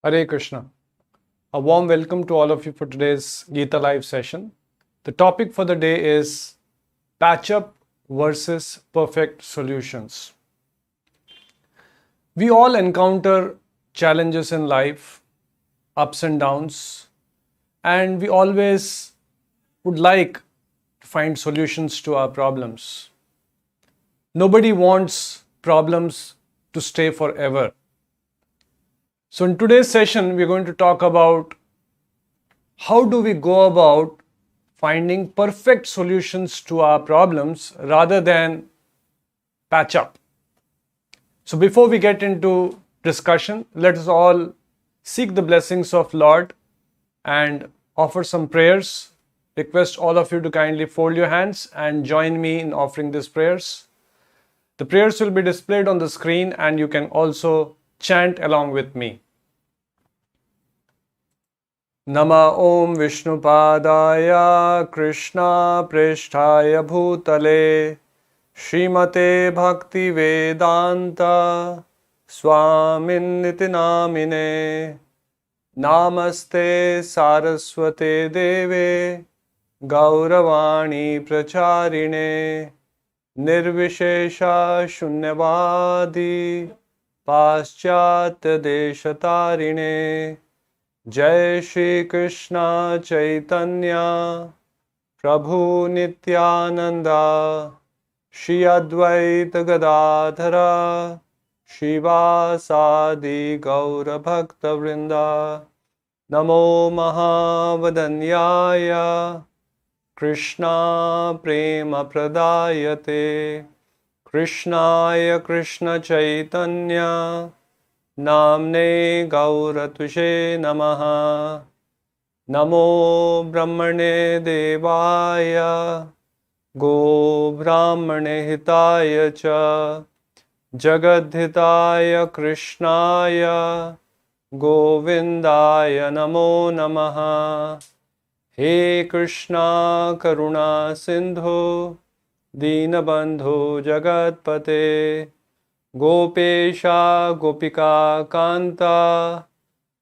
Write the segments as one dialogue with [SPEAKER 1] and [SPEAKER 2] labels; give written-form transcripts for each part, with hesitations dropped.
[SPEAKER 1] Hare Krishna. A warm welcome to all of you for today's GITA live session. The topic for the day is patch up versus perfect solutions. We all encounter challenges in life, ups and downs, and we always would like to find solutions to our problems. Nobody wants problems to stay forever. So in today's session, we're going to talk about how do we go about finding perfect solutions to our problems rather than patch up. So before we get into discussion, let us all seek the blessings of Lord and offer some prayers. Request all of you to kindly fold your hands and join me in offering these prayers. The prayers will be displayed on the screen and you can also chant along with me. Nama Om Vishnupadaya Krishna Preshthaya Bhutale Srimate Bhakti Vedanta Swamin Niti Namine Namaste Saraswate Deve Gauravani Pracharine Nirvishesha Shunyavadi Paschatya Deshatarine Jai Shri Krishna Chaitanya Prabhu Nityananda Shri Advaita Gadadhara Shivasadi Gaura Bhakta Vrinda Namo Mahavadanyaya Krishna Prema Pradayate Krishnaya Krishna Chaitanya Namne Gauratuje Namaha Namo Brahmane Devaya Go Brahmane Hitaya Cha Jagadhitaya Krishnaya Govindaya Namo Namaha He Krishna Karuna Sindhu Dinabandhu Jagatpate Gopesha Gopika Kanta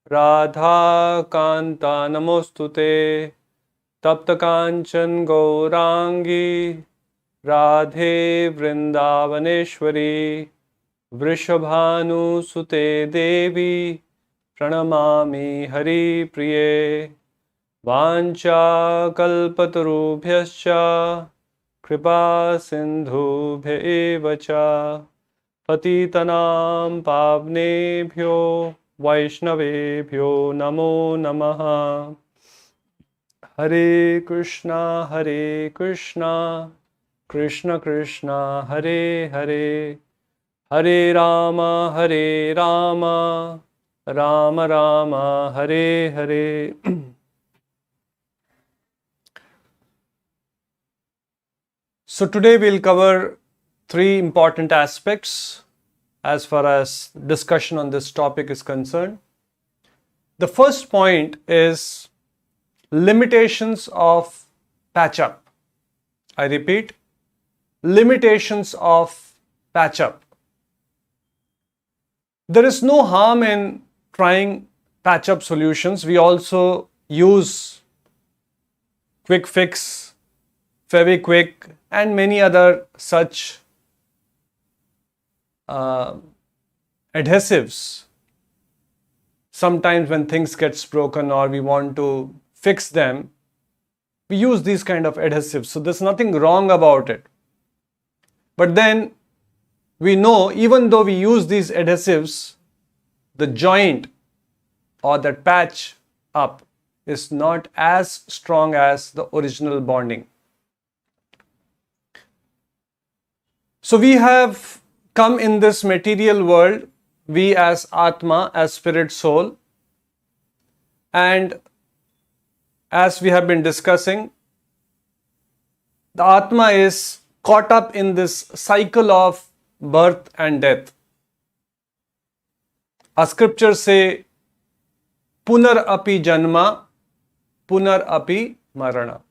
[SPEAKER 1] Radha Kanta Namostute Tapta Kanchan Gaurangi Radhe Vrindavaneshwari Vrishabhanu Sute Devi Pranamami Hari Priye Vancha Kalpatarubhyascha Kripa Sindhubhya Evacha Patitanam Pavnebhyo Vaishnavebhyo Namo Namaha Hare Krishna Krishna Krishna Hare Hare Hare Rama Rama Rama Hare Hare So today we'll cover three important aspects as far as discussion on this topic is concerned. The first point is limitations of patch up. I repeat, limitations of patch up. There is no harm in trying patch up solutions. We also use quick fix, Feviquick, and many other such adhesives. Sometimes when things gets broken or we want to fix them, we use these kind of adhesives. So there's nothing wrong about it. But then we know even though we use these adhesives, the joint or that patch up is not as strong as the original bonding. So we have come in this material world, we as Atma, as spirit soul, and as we have been discussing, the Atma is caught up in this cycle of birth and death. Our scriptures say, Punar api janma, punar api marana.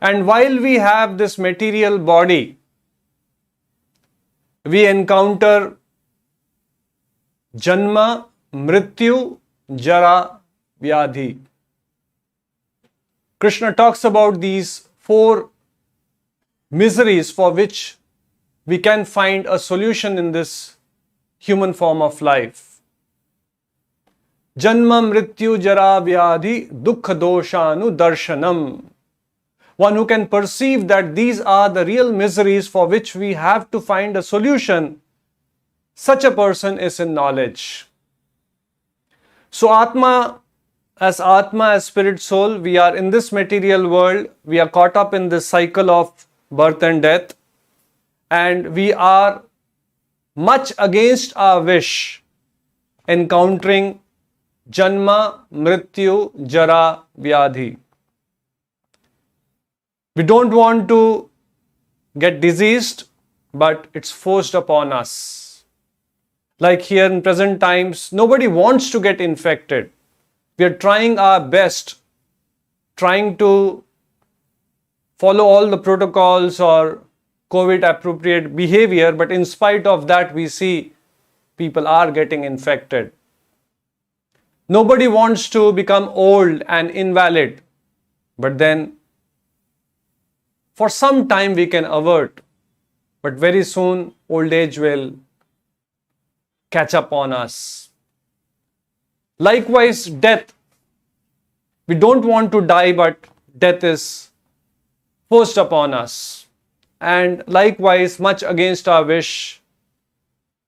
[SPEAKER 1] And while we have this material body, we encounter Janma, Mrityu, Jara, Vyadhi. Krishna talks about these 4 miseries for which we can find a solution in this human form of life. Janma, Mrityu, Jara, Vyadhi, Dukkha, Doshanu, Darshanam. One who can perceive that these are the real miseries for which we have to find a solution, such a person is in knowledge. So Atma, as spirit soul, we are in this material world, we are caught up in this cycle of birth and death, and we are much against our wish encountering Janma, Mrityu, Jara, Vyadhi. We don't want to get diseased, but it's forced upon us. Like here in present times, nobody wants to get infected. We are trying our best, trying to follow all the protocols or COVID appropriate behavior, but in spite of that, we see people are getting infected. Nobody wants to become old and invalid, but then for some time we can avert, but very soon old age will catch up on us. Likewise, death. We don't want to die, but death is forced upon us. And likewise, much against our wish,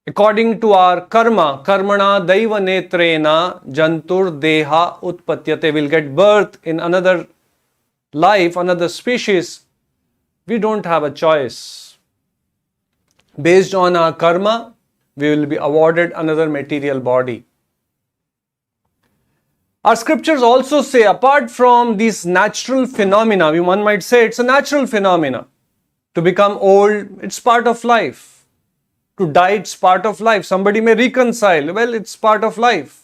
[SPEAKER 1] according to our karma, karmana daiva netrena jantur deha utpatyate, will get birth in another life, another species. We don't have a choice. Based on our karma, we will be awarded another material body. Our scriptures also say, apart from these natural phenomena, one might say it's a natural phenomena. To become old, it's part of life. To die, it's part of life. Somebody may reconcile. Well, it's part of life.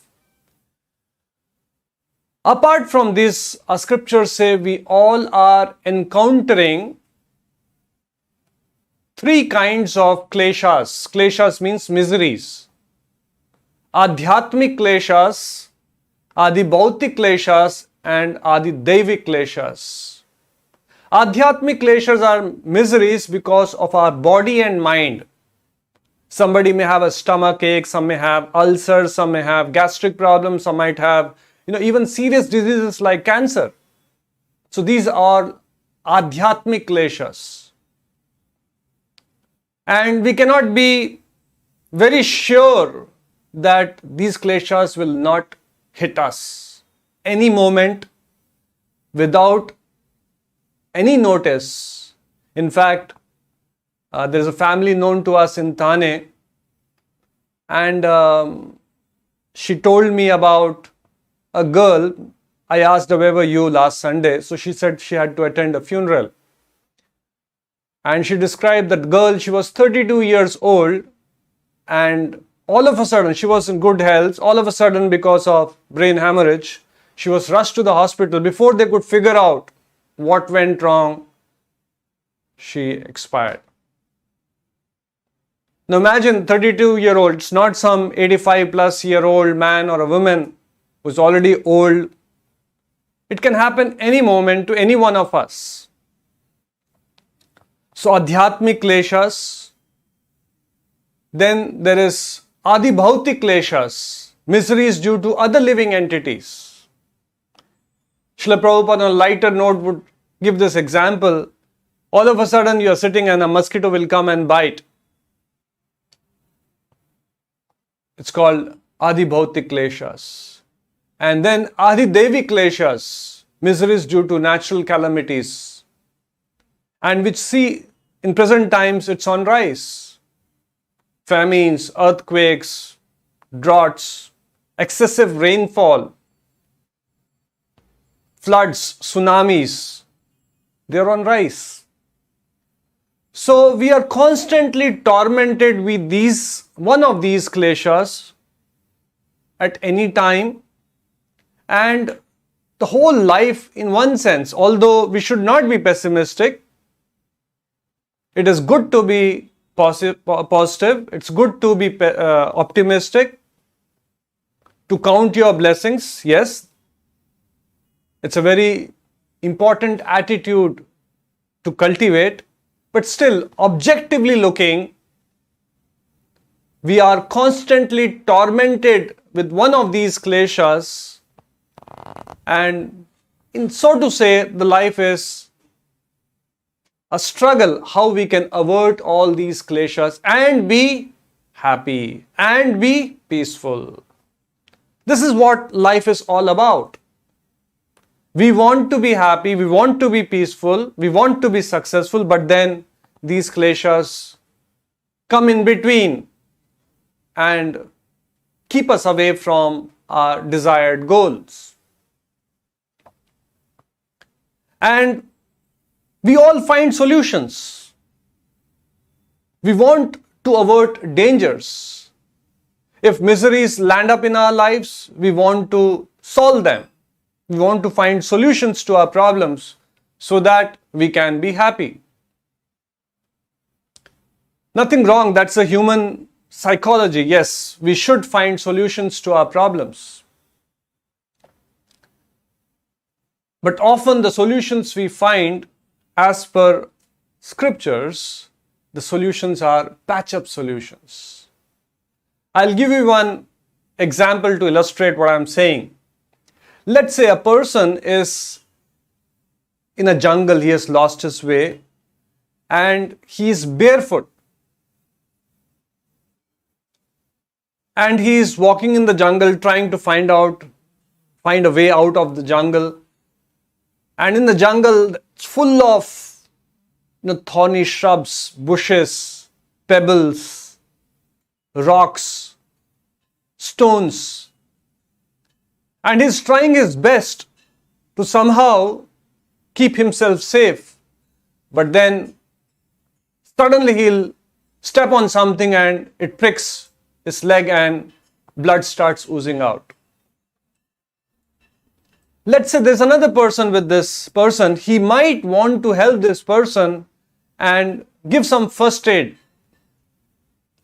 [SPEAKER 1] Apart from this, our scriptures say we all are encountering 3 kinds of kleshas. Kleshas means miseries. Adhyatmik kleshas, Adi Bhautik kleshas, and Adi Devik kleshas. Adhyatmik kleshas are miseries because of our body and mind. Somebody may have a stomach ache, some may have ulcers, some may have gastric problems, some might have, even serious diseases like cancer. So these are Adhyatmik kleshas. And we cannot be very sure that these kleshas will not hit us any moment without any notice. In fact, there is a family known to us in Thane, and she told me about a girl. I asked her, where were you last Sunday? So she said she had to attend a funeral. And she described that girl, she was 32 years old, and all of a sudden, she was in good health. All of a sudden, because of brain hemorrhage, she was rushed to the hospital. Before they could figure out what went wrong, she expired. Now imagine 32-year-old, it's not some 85-plus-year-old man or a woman who's already old. It can happen any moment to any one of us. So Adhyatmik kleshas. Then there is Adi Bhautik kleshas, miseries due to other living entities. Srila Prabhupada on a lighter note would give this example. All of a sudden you are sitting and a mosquito will come and bite. It's called Adi Bhautik kleshas. And then Adi Devi kleshas, miseries due to natural calamities. And which see in present times it's on rise. Famines, earthquakes, droughts, excessive rainfall, floods, tsunamis, they're on rise. So we are constantly tormented with one of these kleshas at any time, and the whole life in one sense, although we should not be pessimistic, it is good to be positive, it's good to be optimistic, to count your blessings. Yes, it's a very important attitude to cultivate, but still, objectively looking, we are constantly tormented with one of these kleshas, and so to say, the life is a struggle how we can avert all these kleshas and be happy and be peaceful. This is what life is all about. We want to be happy, we want to be peaceful, we want to be successful, but then these kleshas come in between and keep us away from our desired goals. And we all find solutions. We want to avert dangers. If miseries land up in our lives, we want to solve them. We want to find solutions to our problems so that we can be happy. Nothing wrong, that's a human psychology. Yes, we should find solutions to our problems. But often the solutions we find, as per scriptures, the solutions are patch-up solutions. I'll give you one example to illustrate what I'm saying. Let's say a person is in a jungle, he has lost his way, and he is barefoot. And he is walking in the jungle trying to find a way out of the jungle. And in the jungle, it's full of thorny shrubs, bushes, pebbles, rocks, stones. And he's trying his best to somehow keep himself safe. But then suddenly he'll step on something and it pricks his leg and blood starts oozing out. Let's say there's another person with this person. He might want to help this person and give some first aid.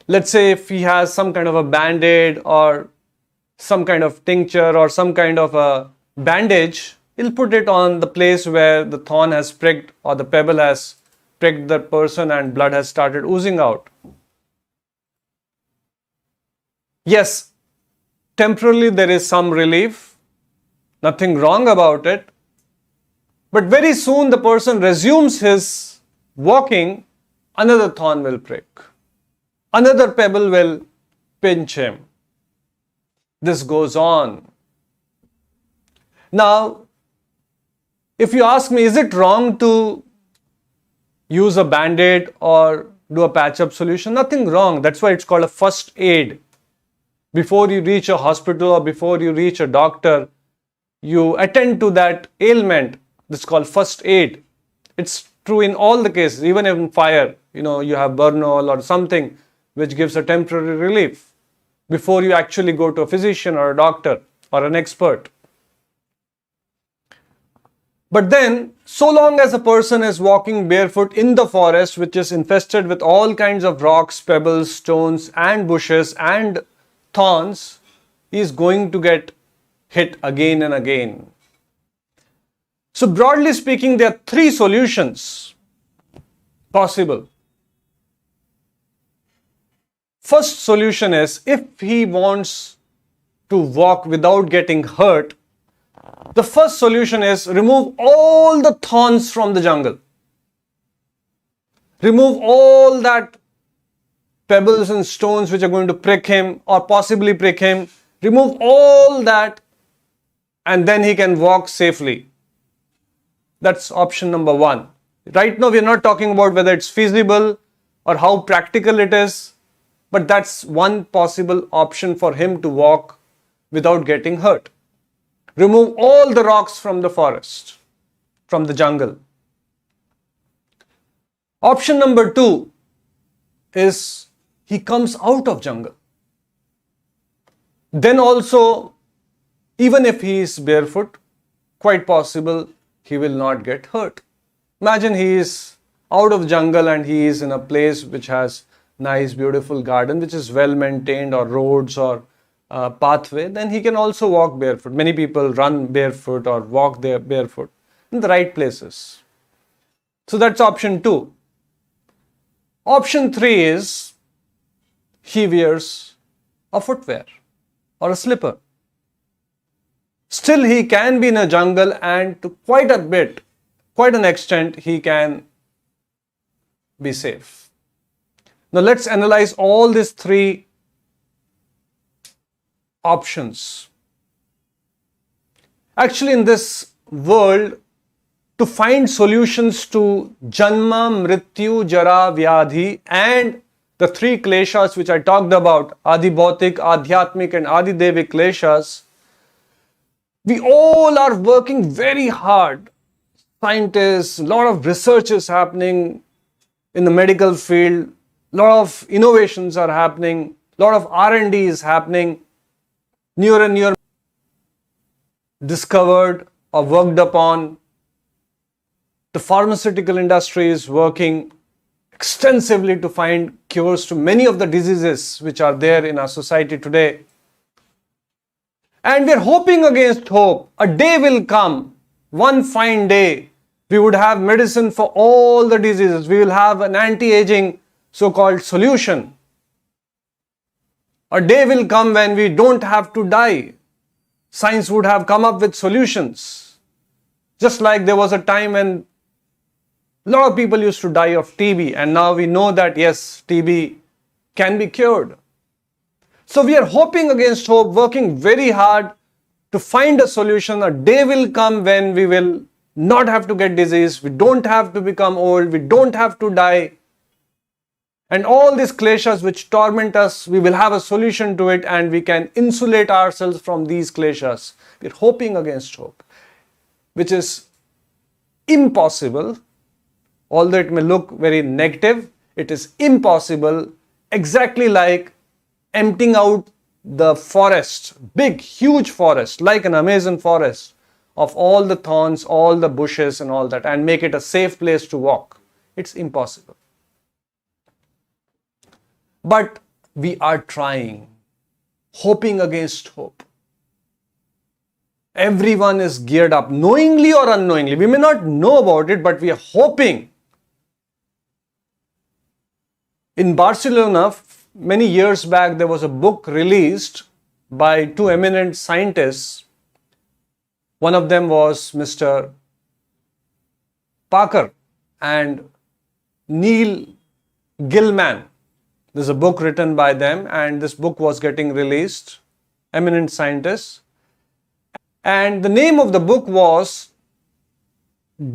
[SPEAKER 1] Let's say if he has some kind of a band-aid or some kind of tincture or some kind of a bandage, he'll put it on the place where the thorn has pricked or the pebble has pricked the person and blood has started oozing out. Yes, temporarily there is some relief, nothing wrong about it, but very soon the person resumes his walking, another thorn will prick, another pebble will pinch him. This goes on. Now, if you ask me, is it wrong to use a band-aid or do a patch-up solution? Nothing wrong. That's why it's called a first aid. Before you reach a hospital or before you reach a doctor, you attend to that ailment. This is called first aid. It's true in all the cases, even in fire. You have burnol or something which gives a temporary relief before you actually go to a physician or a doctor or an expert. But then, so long as a person is walking barefoot in the forest, which is infested with all kinds of rocks, pebbles, stones, and bushes and thorns, he is going to get hit again and again. So broadly speaking, there are three solutions possible. First solution is, if he wants to walk without getting hurt, the first solution is remove all the thorns from the jungle. Remove all that pebbles and stones which are going to prick him or possibly prick him. Remove all that and then he can walk safely. That's option number one. Right now we are not talking about whether it's feasible or how practical it is, but that's one possible option for him to walk without getting hurt. Remove all the rocks from the forest, from the jungle. Option number two is he comes out of jungle. Then also, even if he is barefoot, quite possible he will not get hurt. Imagine he is out of jungle and he is in a place which has nice beautiful garden which is well maintained, or roads or pathway, then he can also walk barefoot. Many people run barefoot or walk there barefoot in the right places. So that's option 2. Option 3 is he wears a footwear or a slipper. Still he can be in a jungle, and to quite an extent, he can be safe. Now let's analyze all these 3 options. Actually, in this world, to find solutions to Janma, Mrityu, Jara, Vyadhi and the 3 kleshas which I talked about, Adi Bhautik, Adhyatmik and Adi Devik kleshas, we all are working very hard. Scientists, a lot of research is happening in the medical field, a lot of innovations are happening, a lot of R&D is happening, newer and newer discovered or worked upon. The pharmaceutical industry is working extensively to find cures to many of the diseases which are there in our society today. And we are hoping against hope. A day will come, one fine day, we would have medicine for all the diseases. We will have an anti-aging so-called solution. A day will come when we don't have to die. Science would have come up with solutions. Just like there was a time when a lot of people used to die of TB, and now we know that yes, TB can be cured. So we are hoping against hope, working very hard to find a solution. A day will come when we will not have to get disease, we don't have to become old, we don't have to die. And all these kleshas which torment us, we will have a solution to it, and we can insulate ourselves from these kleshas. We are hoping against hope, which is impossible. Although it may look very negative, it is impossible. Exactly like emptying out the forest, big, huge forest, like an Amazon forest, of all the thorns, all the bushes and all that, and make it a safe place to walk. It's impossible. But we are trying, hoping against hope. Everyone is geared up, knowingly or unknowingly. We may not know about it, but we are hoping. In Barcelona, many years back, there was a book released by 2 eminent scientists. One of them was Mr. Parker and Neil Gilman. There's a book written by them, and this book was getting released, eminent scientists. And the name of the book was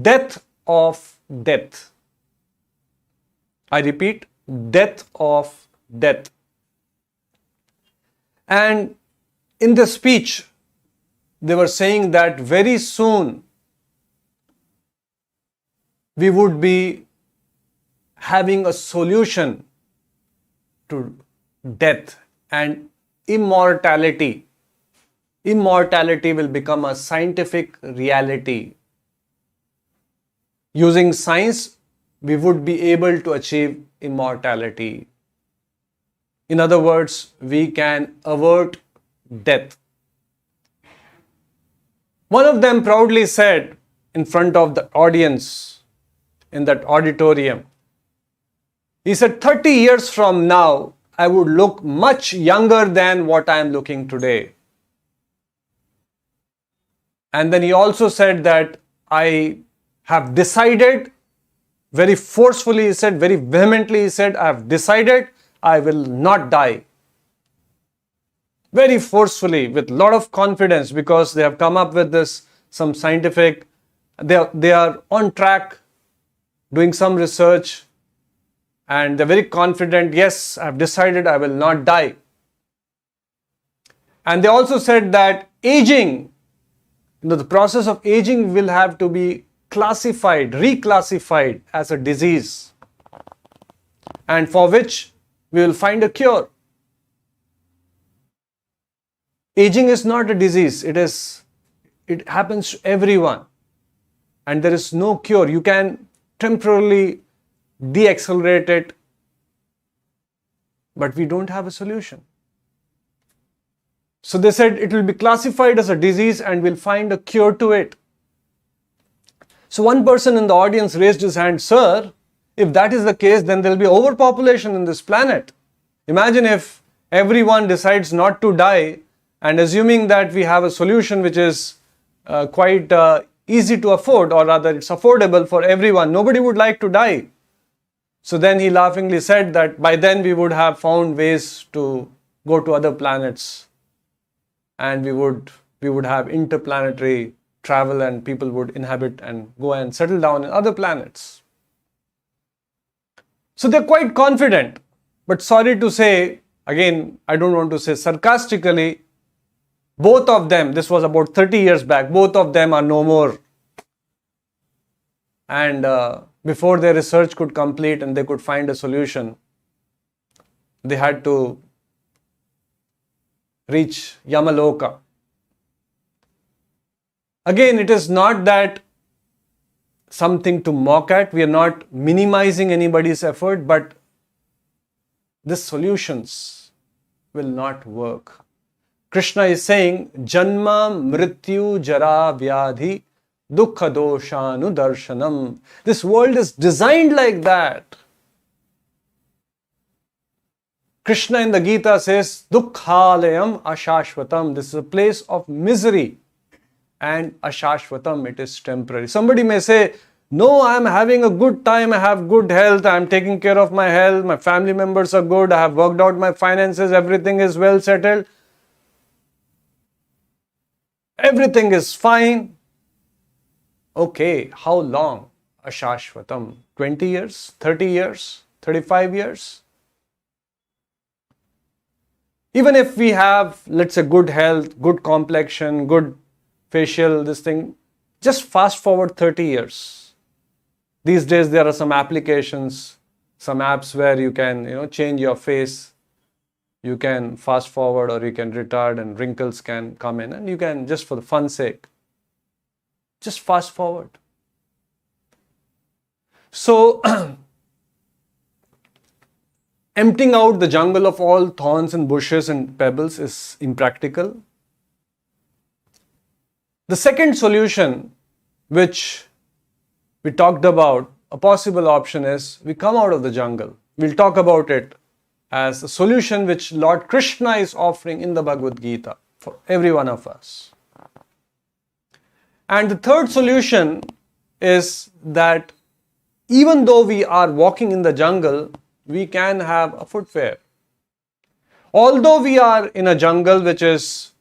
[SPEAKER 1] Death of Death. I repeat, Death of Death. And in the speech, they were saying that very soon we would be having a solution to death and immortality. Immortality will become a scientific reality. Using science, we would be able to achieve immortality. In other words, we can avert death. One of them proudly said in front of the audience in that auditorium, he said, 30 years from now, I would look much younger than what I am looking today. And then he also said that I have decided, very forcefully he said, very vehemently he said, I have decided I will not die. Very forcefully, with a lot of confidence, because they have come up with this, some scientific, they are on track, doing some research, and they're very confident, yes, I have decided I will not die. And they also said that aging, the process of aging will have to be classified, reclassified as a disease, and for which we will find a cure. Aging is not a disease, it happens to everyone, and there is no cure. You can temporarily deaccelerate it, but we don't have a solution. So they said it will be classified as a disease and we'll find a cure to it. So one person in the audience raised his hand, "Sir, if that is the case, then there will be overpopulation in this planet. Imagine if everyone decides not to die, and assuming that we have a solution which is quite easy to afford, or rather it's affordable for everyone, nobody would like to die." So then he laughingly said that by then we would have found ways to go to other planets, and we would have interplanetary travel, and people would inhabit and go and settle down in other planets. So they're quite confident, but sorry to say, again, I don't want to say sarcastically, both of them, this was about 30 years back, both of them are no more. And before their research could complete and they could find a solution, they had to reach Yamaloka. Again, it is not that something to mock at. We are not minimizing anybody's effort, but these solutions will not work. Krishna is saying, Janma Mrityu Jara Vyadhi Dukha Doshanu Darshanam. This world is designed like that. Krishna in the Gita says, Dukkhalayam Ashashvatam. This is a place of misery. And Ashashvatam, it is temporary. Somebody may say, no, I am having a good time, I have good health, I am taking care of my health, my family members are good, I have worked out my finances, everything is well settled. Everything is fine. Okay, how long? Ashashvatam. 20 years? 30 years? 35 years? Even if we have, let's say, good health, good complexion, good facial, this thing, just fast forward 30 years. These days there are some applications, some apps where you can, change your face. You can fast forward or you can retard and wrinkles can come in, and you can, just for the fun sake, just fast forward. So, emptying out the jungle of all thorns and bushes and pebbles is impractical. The second solution, which we talked about, a possible option is we come out of the jungle. We'll talk about it as a solution which Lord Krishna is offering in the Bhagavad Gita for every one of us. And the third solution is that even though we are walking in the jungle, we can have a footwear. Although we are in a jungle which is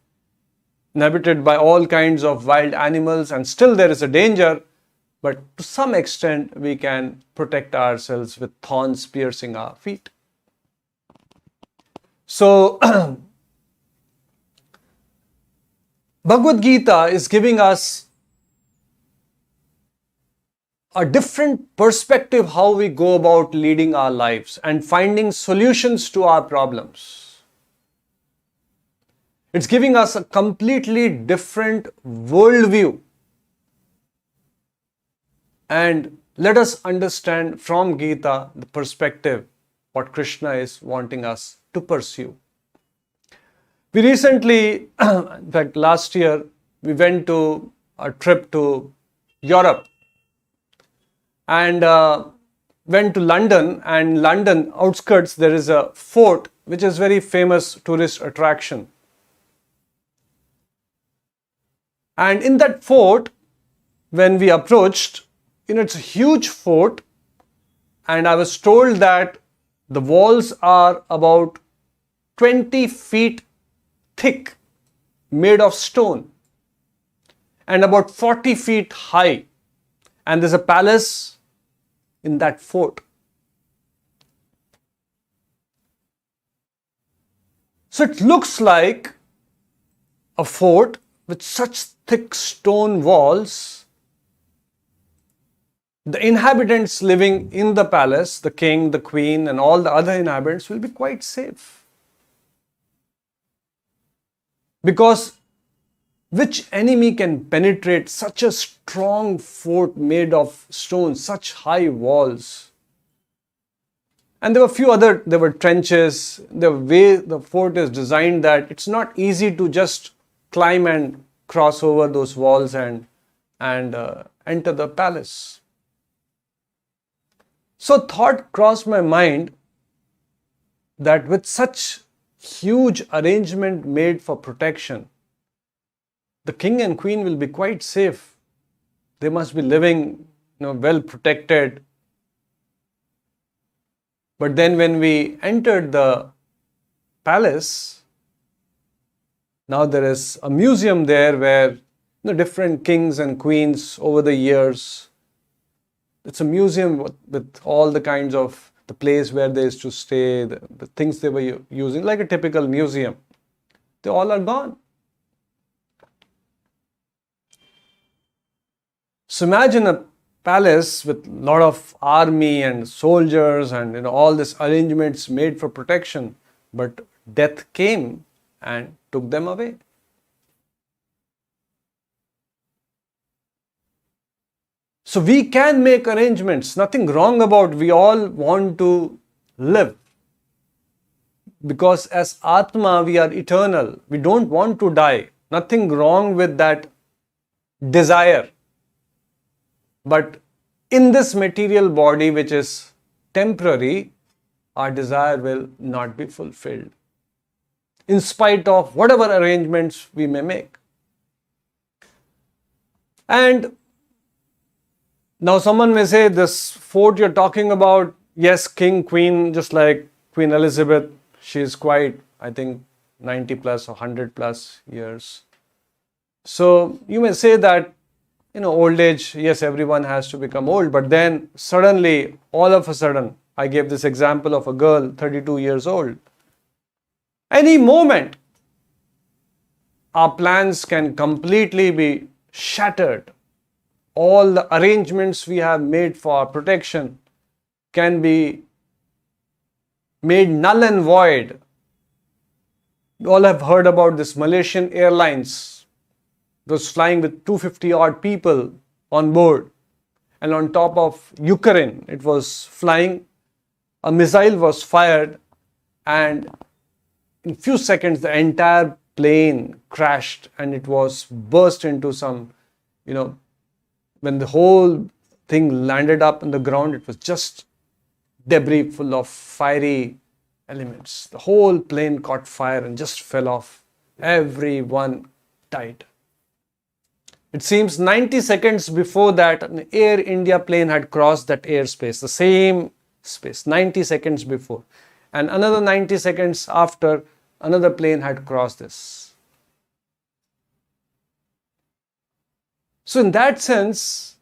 [SPEAKER 1] inhabited by all kinds of wild animals and still there is a danger, but to some extent we can protect ourselves with thorns piercing our feet. So, Bhagavad Gita is giving us a different perspective how we go about leading our lives and finding solutions to our problems. It's giving us a completely different worldview. And let us understand from Gita the perspective, what Krishna is wanting us to pursue. We recently, in fact last year, we went to a trip to Europe and went to London, and London outskirts there is a fort which is very famous tourist attraction. And in that fort, when we approached, it's a huge fort, and I was told that the walls are about 20 feet thick, made of stone, and about 40 feet high. And there's a palace in that fort. So it looks like a fort with such thick stone walls. The inhabitants living in the palace, the king, the queen, and all the other inhabitants will be quite safe. Because which enemy can penetrate such a strong fort made of stone, such high walls? And there were trenches. The way the fort is designed, that it's not easy to just climb and cross over those walls and enter the palace. So thought crossed my mind that with such huge arrangement made for protection, the king and queen will be quite safe. They must be living, well protected. But then when we entered the palace, now there is a museum there where different kings and queens over the years. It's a museum with all the kinds of the place where they used to stay, the things they were using, like a typical museum. They all are gone. So imagine a palace with a lot of army and soldiers and all these arrangements made for protection, but death came and took them away. So we can make arrangements, nothing wrong about, we all want to live. Because as Atma, we are eternal. We don't want to die. Nothing wrong with that desire. But in this material body, which is temporary, our desire will not be fulfilled, in spite of whatever arrangements we may make. And now someone may say, this fort you're talking about, yes, king, queen, just like Queen Elizabeth, she is quite, I think, 90 plus or 100 plus years. So you may say that, old age, yes, everyone has to become old, but then suddenly, all of a sudden, I gave this example of a girl, 32 years old. Any moment, our plans can completely be shattered. All the arrangements we have made for our protection can be made null and void. You all have heard about this Malaysian Airlines. It was flying with 250 odd people on board, and on top of Ukraine it was flying. A missile was fired, and in few seconds the entire plane crashed, and it was burst into some, when the whole thing landed up on the ground, it was just debris full of fiery elements. The whole plane caught fire and just fell off. Everyone died. It seems 90 seconds before that, an Air India plane had crossed that airspace, the same space, 90 seconds before. And another 90 seconds after, another plane had crossed this. So in that sense,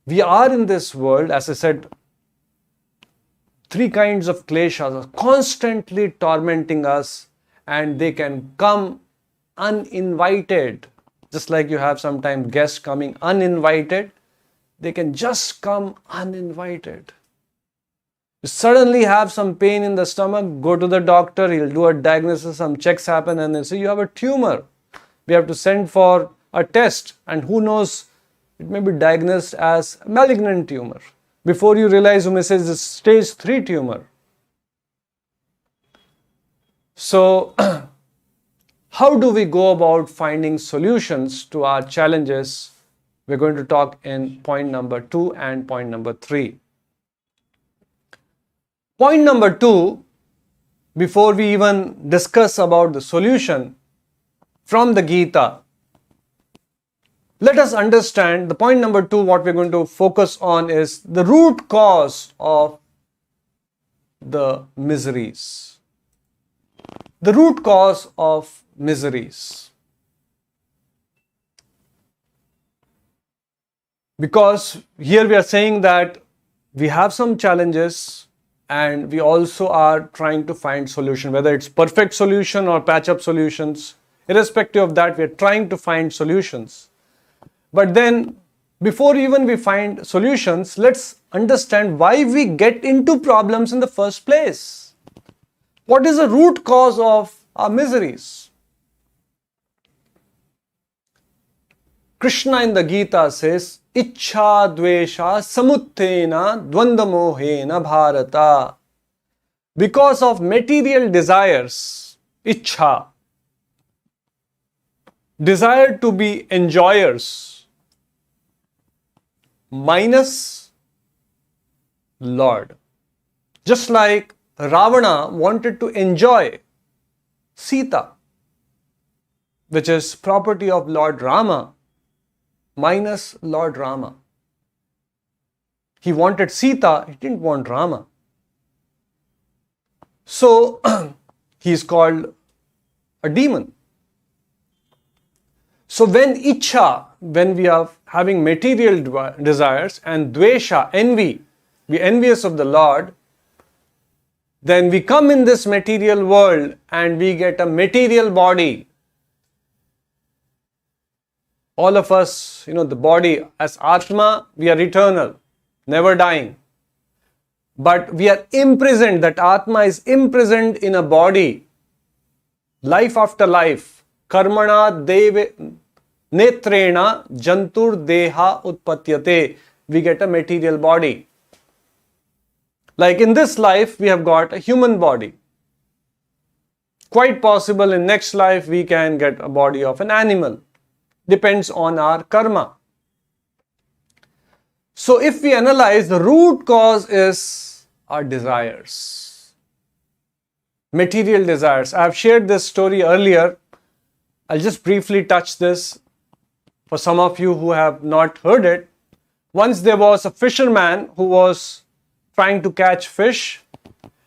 [SPEAKER 1] we are in this world, as I said, three kinds of kleshas are constantly tormenting us, and they can come uninvited. Just like you have sometimes guests coming uninvited, they can just come uninvited. You suddenly have some pain in the stomach, go to the doctor, he'll do a diagnosis, some checks happen, and they say you have a tumor. We have to send for a test, and who knows, it may be diagnosed as a malignant tumor. Before you realize, you may say it's stage 3 tumor. So, how do we go about finding solutions to our challenges? We're going to talk in point number 2 and point number 3. Point number 2, before we even discuss about the solution from the Gita, let us understand the point number 2, what we're going to focus on is the root cause of the miseries. The root cause of miseries. Because here we are saying that we have some challenges and we also are trying to find solution, whether it's perfect solution or patch up solutions. Irrespective of that, we are trying to find solutions. But then, before even we find solutions, let's understand why we get into problems in the first place. What is the root cause of our miseries? Krishna in the Gita says, Ichha dvesha samuttena dvandamohena bharata. because of material desires, ichha, desire to be enjoyers, minus Lord. Just like Ravana wanted to enjoy Sita, which is property of Lord Rama, minus Lord Rama. He wanted Sita, he didn't want Rama. So, he is called a demon. So, when ichha, when we are having material desires, and dvesha, envy, we are envious of the Lord, then we come in this material world and we get a material body. All of us, the body as Atma, we are eternal, never dying. But we are imprisoned, that Atma is imprisoned in a body, life after life. Karmana deve netrena jantur deha utpatyate. We get a material body. Like in this life, we have got a human body. Quite possible in next life, we can get a body of an animal. Depends on our karma. So if we analyze, the root cause is our desires. Material desires. I have shared this story earlier. I'll just briefly touch this for some of you who have not heard it. Once there was a fisherman who was trying to catch fish,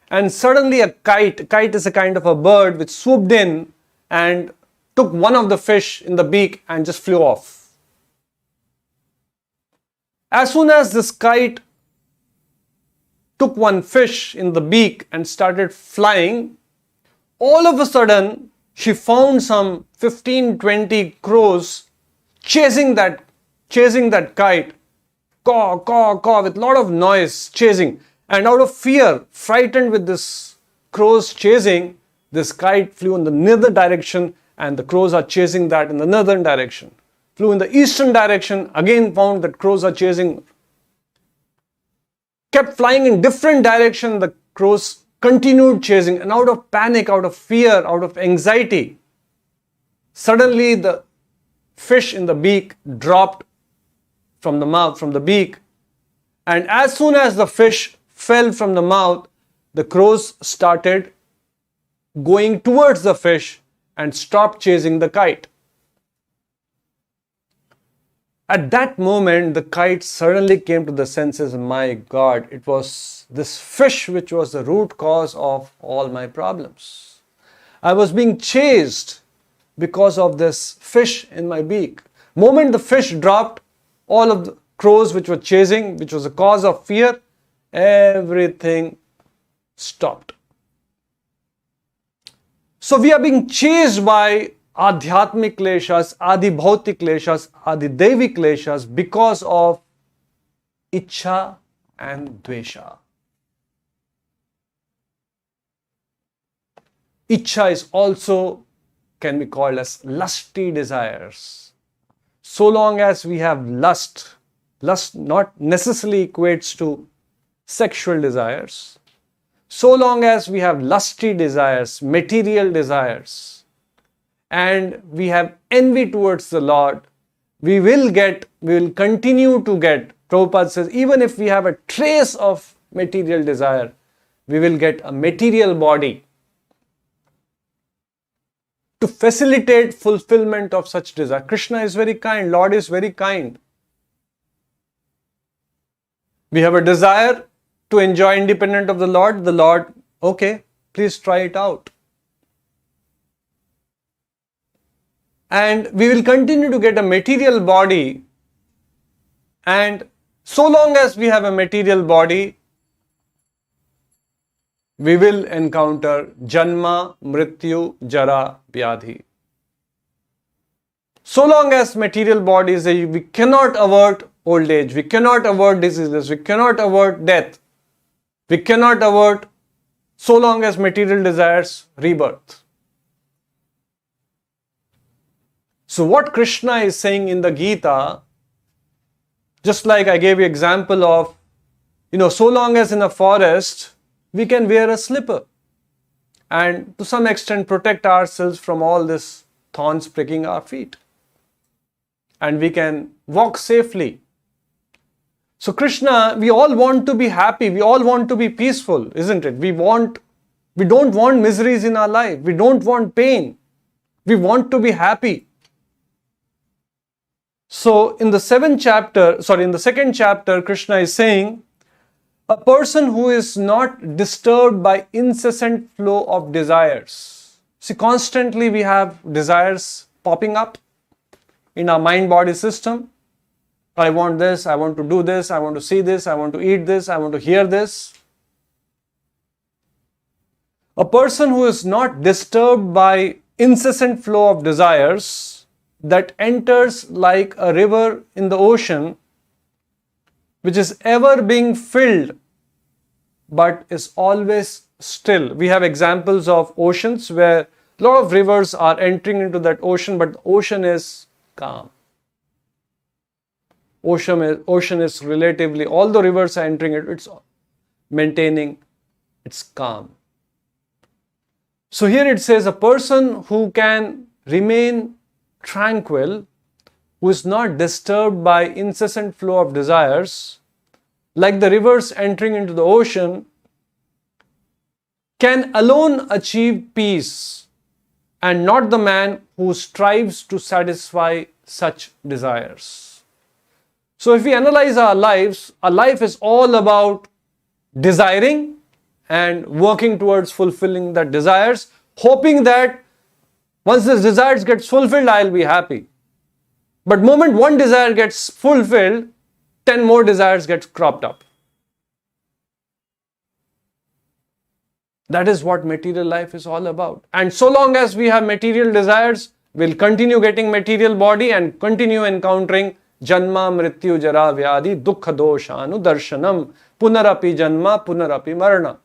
[SPEAKER 1] and suddenly a kite is a kind of a bird which swooped in and took one of the fish in the beak and just flew off. As soon as this kite took one fish in the beak and started flying, all of a sudden she found some 15-20 crows chasing that kite, caw, caw, caw, with a lot of noise chasing. And out of fear, frightened with this crows chasing, this kite flew in the northern direction and the crows are chasing that in the northern direction. Flew in the eastern direction, again found that crows are chasing. Kept flying in different direction, the crows continued chasing, and out of panic, out of fear, out of anxiety, suddenly the fish in the beak dropped from the mouth, from the beak, and as soon as the fish fell from the mouth, the crows started going towards the fish and stopped chasing the kite. At that moment, the kite suddenly came to the senses. My God, it was this fish which was the root cause of all my problems. I was being chased because of this fish in my beak. Moment the fish dropped, all of the crows which were chasing, which was a cause of fear, everything stopped. So we are being chased by adhyatmic kleshas, adibhautik kleshas, adidevi kleshas because of ichha and dvesha. Ichha is also can be called as lusty desires. So long as we have lust not necessarily equates to sexual desires. So long as we have lusty desires, material desires, and we have envy towards the Lord, we will continue to get, Prabhupada says, even if we have a trace of material desire, we will get a material body to facilitate fulfillment of such desire. Krishna is very kind, Lord is very kind. We have a desire to enjoy independent of the Lord, okay, please try it out. And we will continue to get a material body, and so long as we have a material body, we will encounter Janma, Mrityu, Jara, Vyadhi. So long as material body is there, we cannot avert old age, we cannot avert diseases, we cannot avert death, we cannot avert, so long as material desires, rebirth. So what Krishna is saying in the Gita, just like I gave you example of, so long as in a forest, we can wear a slipper and to some extent protect ourselves from all this thorns pricking our feet. And we can walk safely. So Krishna, we all want to be happy. We all want to be peaceful, isn't it? We don't want miseries in our life. We don't want pain. We want to be happy. So in the second chapter, Krishna is saying, a person who is not disturbed by incessant flow of desires. See, constantly we have desires popping up in our mind-body system. I want this, I want to do this, I want to see this, I want to eat this, I want to hear this. A person who is not disturbed by incessant flow of desires that enters like a river in the ocean, which is ever being filled but is always still. We have examples of oceans where a lot of rivers are entering into that ocean, but the ocean is calm. Ocean is relatively, all the rivers are entering it, it's maintaining its calm. So here it says a person who can remain tranquil, who is not disturbed by incessant flow of desires, like the rivers entering into the ocean, can alone achieve peace, and not the man who strives to satisfy such desires. So if we analyze our life is all about desiring and working towards fulfilling that desires, hoping that once this desires gets fulfilled, I'll be happy. But moment one desire gets fulfilled, 10 more desires get cropped up. That is what material life is all about. And so long as we have material desires, we'll continue getting material body and continue encountering Janma, Mrityu, Jara, Vyadi, Dukkha, Doshanu, Darshanam, Punarapi Janma, Punarapi Marana.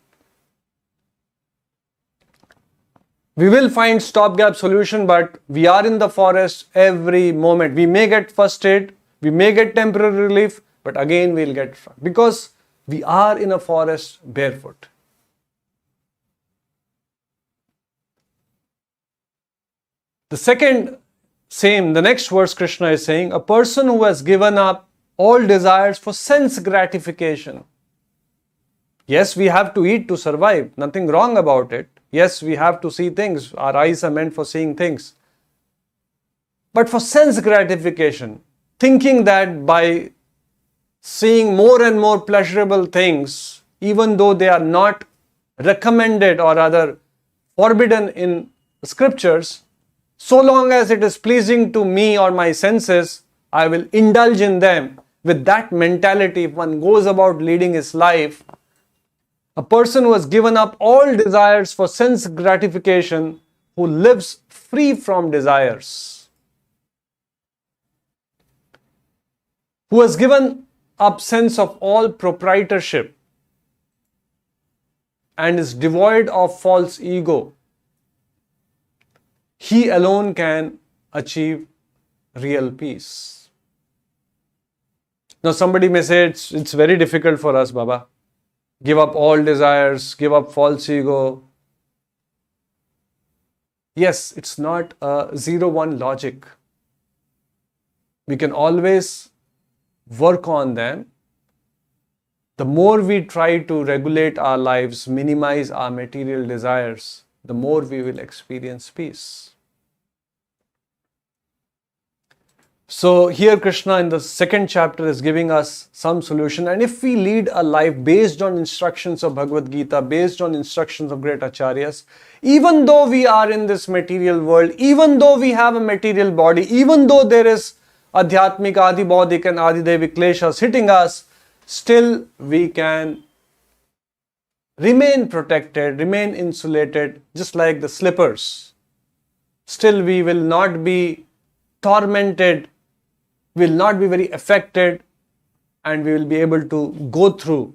[SPEAKER 1] We will find stopgap solution, but we are in the forest every moment. We may get first aid, we may get temporary relief, but again we'll get struck because we are in a forest barefoot. The next verse Krishna is saying, a person who has given up all desires for sense gratification. Yes, we have to eat to survive, nothing wrong about it. Yes, we have to see things, our eyes are meant for seeing things. But for sense gratification, thinking that by seeing more and more pleasurable things, even though they are not recommended or rather forbidden in scriptures, so long as it is pleasing to me or my senses, I will indulge in them. With that mentality, if one goes about leading his life, a person who has given up all desires for sense gratification, who lives free from desires, who has given up sense of all proprietorship and is devoid of false ego, he alone can achieve real peace. Now somebody may say it's very difficult for us, Baba. Give up all desires, give up false ego. Yes, it's not a 0-1 logic. We can always work on them. The more we try to regulate our lives, minimize our material desires, the more we will experience peace. So here Krishna in the second chapter is giving us some solution, and if we lead a life based on instructions of Bhagavad Gita, based on instructions of great acharyas, even though we are in this material world, even though we have a material body, even though there is adhyatmik, adibaudik and adidevik kleshas hitting us, still we can remain protected, remain insulated, just like the slippers. Still we will not be tormented, will not be very affected, and we will be able to go through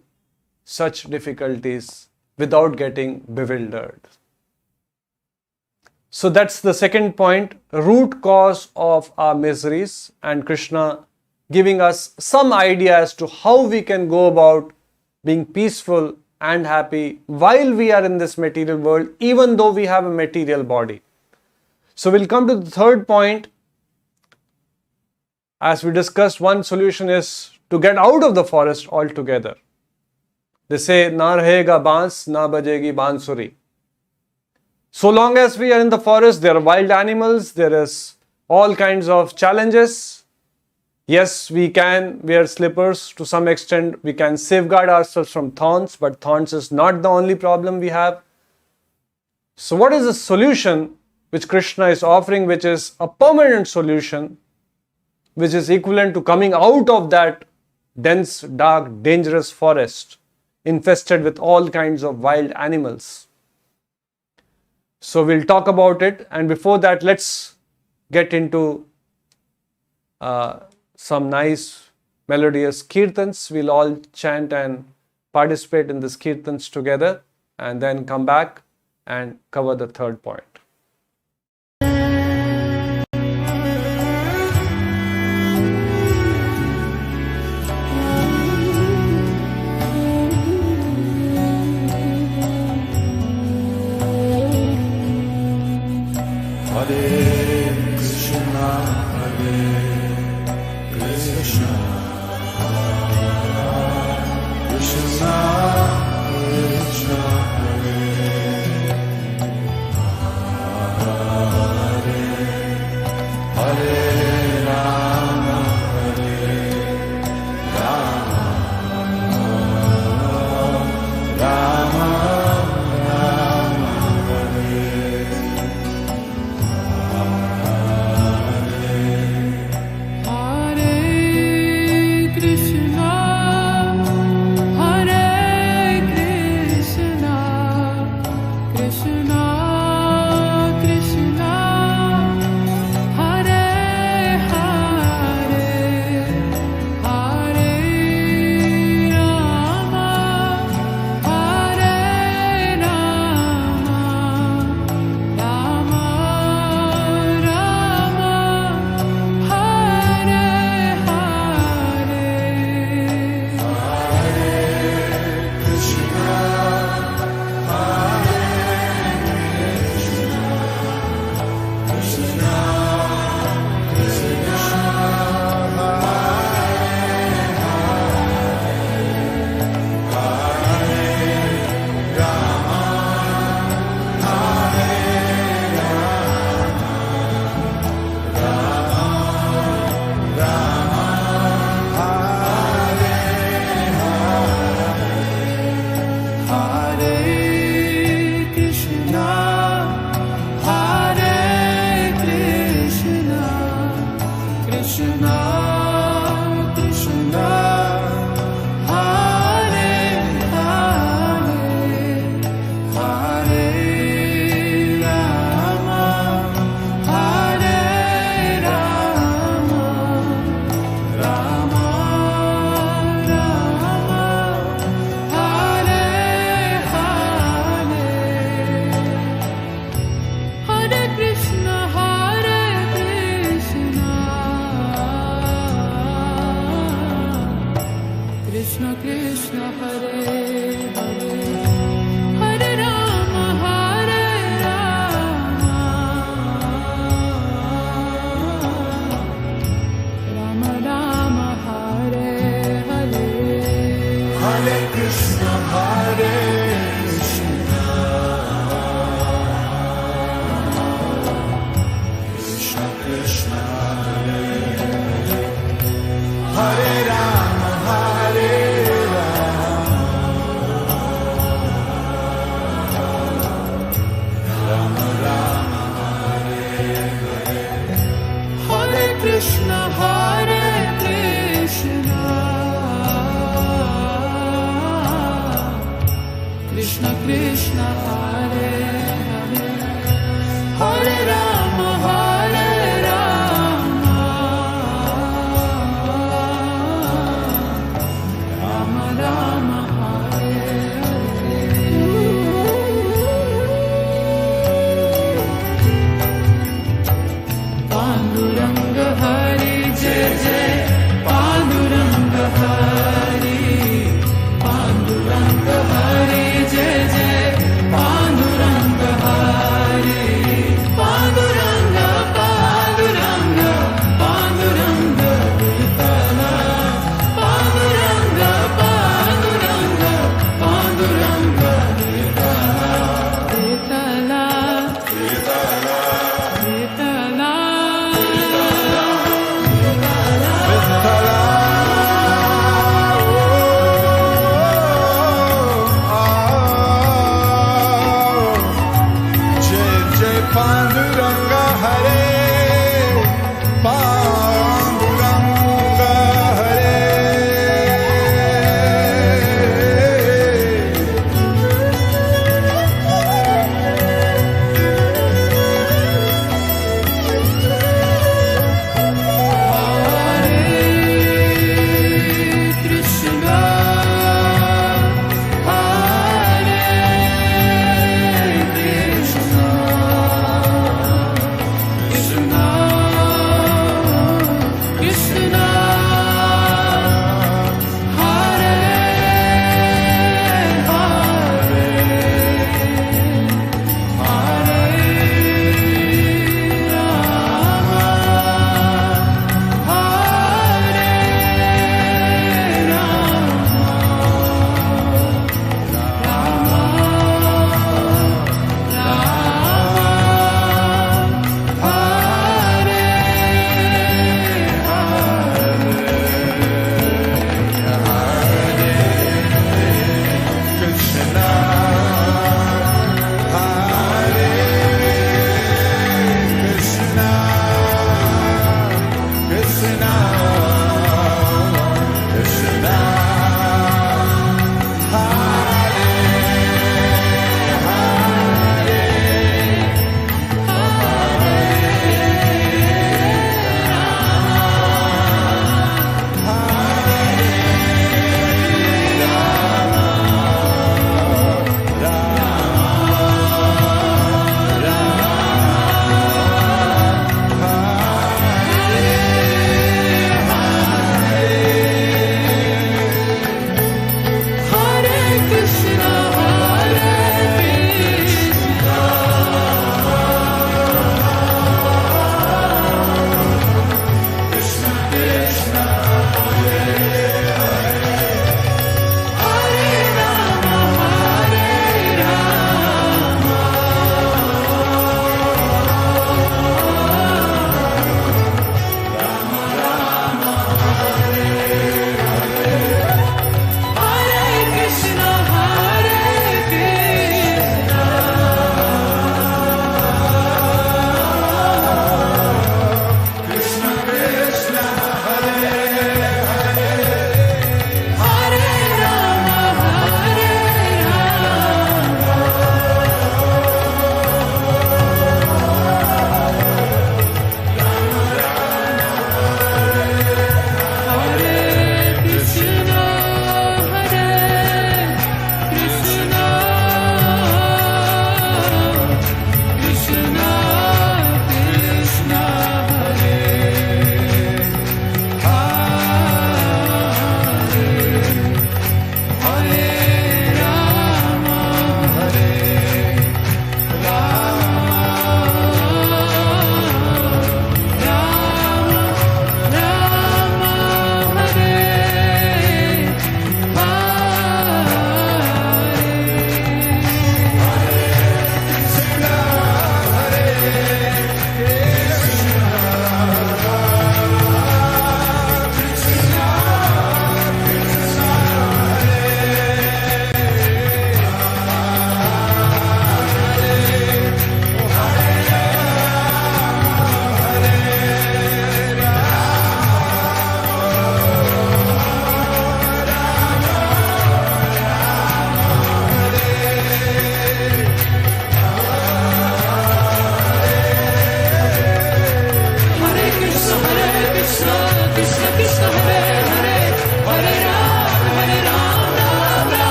[SPEAKER 1] such difficulties without getting bewildered. So that's the second point, root cause of our miseries, and Krishna giving us some idea as to how we can go about being peaceful and happy while we are in this material world, even though we have a material body. So we'll come to the third point. As we discussed, one solution is to get out of the forest altogether. They say, na rahega baans, na bajegi bansuri. So long as we are in the forest, there are wild animals, there is all kinds of challenges. Yes, we can wear slippers to some extent. We can safeguard ourselves from thorns, but thorns is not the only problem we have. So what is the solution which Krishna is offering, which is a permanent solution, which is equivalent to coming out of that dense, dark, dangerous forest infested with all kinds of wild animals? So we'll talk about it, and before that, let's get into some nice melodious kirtans. We'll all chant and participate in these kirtans together, and then come back and cover the third point.
[SPEAKER 2] Hare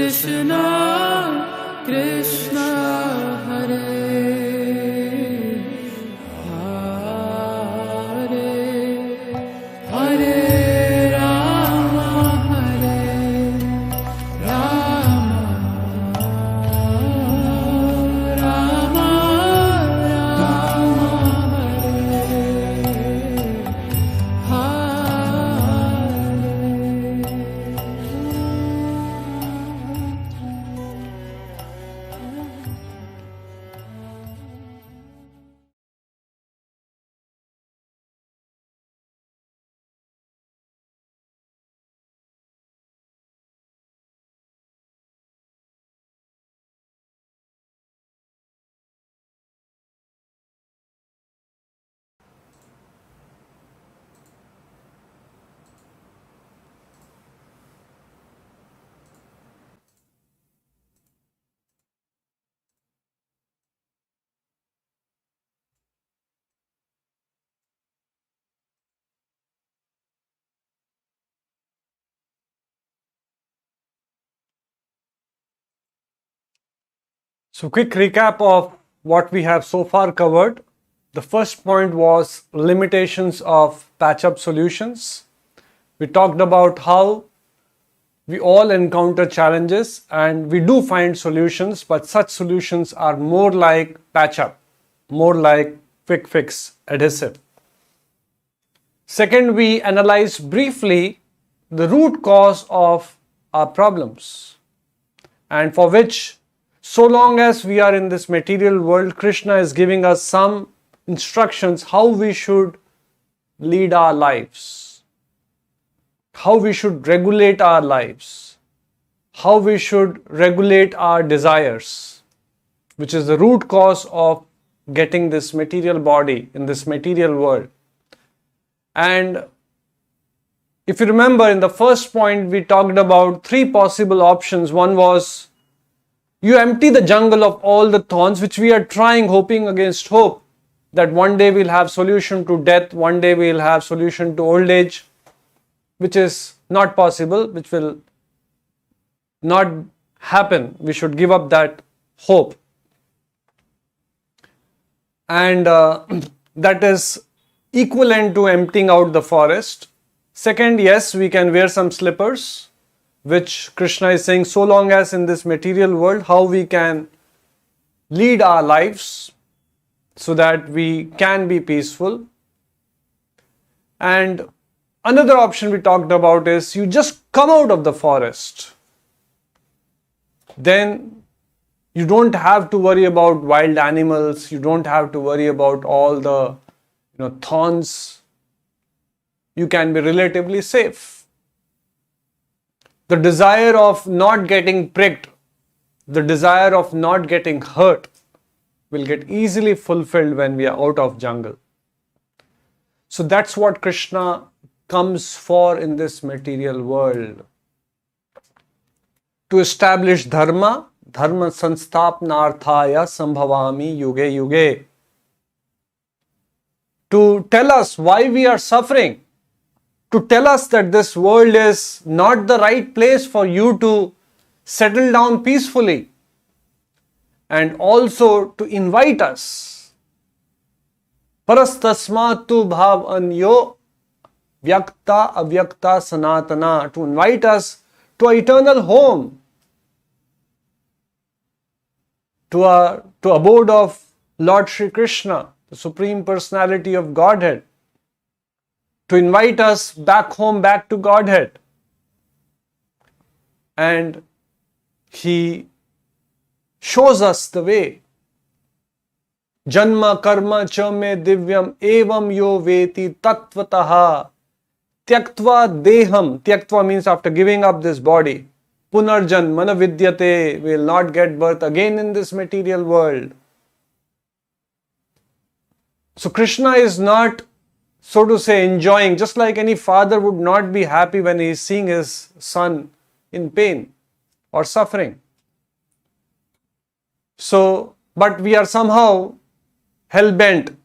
[SPEAKER 2] Krishna, Krishna, Hare, Hare, Hare Rama, Hare Rama, Rama Rama, Hare
[SPEAKER 1] So, quick recap of what we have so far covered. The first point was limitations of patch-up solutions. We talked about how we all encounter challenges and we do find solutions, but such solutions are more like patch-up, more like quick fix, adhesive. Second, we analyzed briefly the root cause of our problems, and for which, so long as we are in this material world, Krishna is giving us some instructions how we should lead our lives, how we should regulate our lives, how we should regulate our desires, which is the root cause of getting this material body in this material world. And if you remember, in the first point, we talked about three possible options. One was you empty the jungle of all the thorns, which we are trying, hoping against hope, that one day we'll have solution to death, one day we'll have solution to old age, which is not possible, which will not happen. We should give up that hope. And that is equivalent to emptying out the forest. Second, yes, we can wear some slippers. which Krishna is saying, so long as in this material world, how we can lead our lives so that we can be peaceful. And another option we talked about is you just come out of the forest. Then you don't have to worry about wild animals. You don't have to worry about all the thorns. You can be relatively safe. The desire of not getting pricked, the desire of not getting hurt will get easily fulfilled when we are out of jungle. So that's what Krishna comes for in this material world. To establish dharma, dharma sanstapnarthaya sambhavami yuge yuge. To tell us why we are suffering. To tell us that this world is not the right place for you to settle down peacefully. And also to invite us. Parastasmatu bhav anyo vyakta avyakta sanatana. To invite us to an eternal home. To abode of Lord Shri Krishna, the Supreme Personality of Godhead. To invite us back home, back to Godhead. And He shows us the way. Janma karma cha me divyam evam yo veti tattvataha tyaktva deham. Tyaktva means after giving up this body. Punarjanmana vidyate, will not get birth again in this material world. So Krishna is not, so to say, enjoying, just like any father would not be happy when he is seeing his son in pain or suffering. So, but we are somehow hell-bent.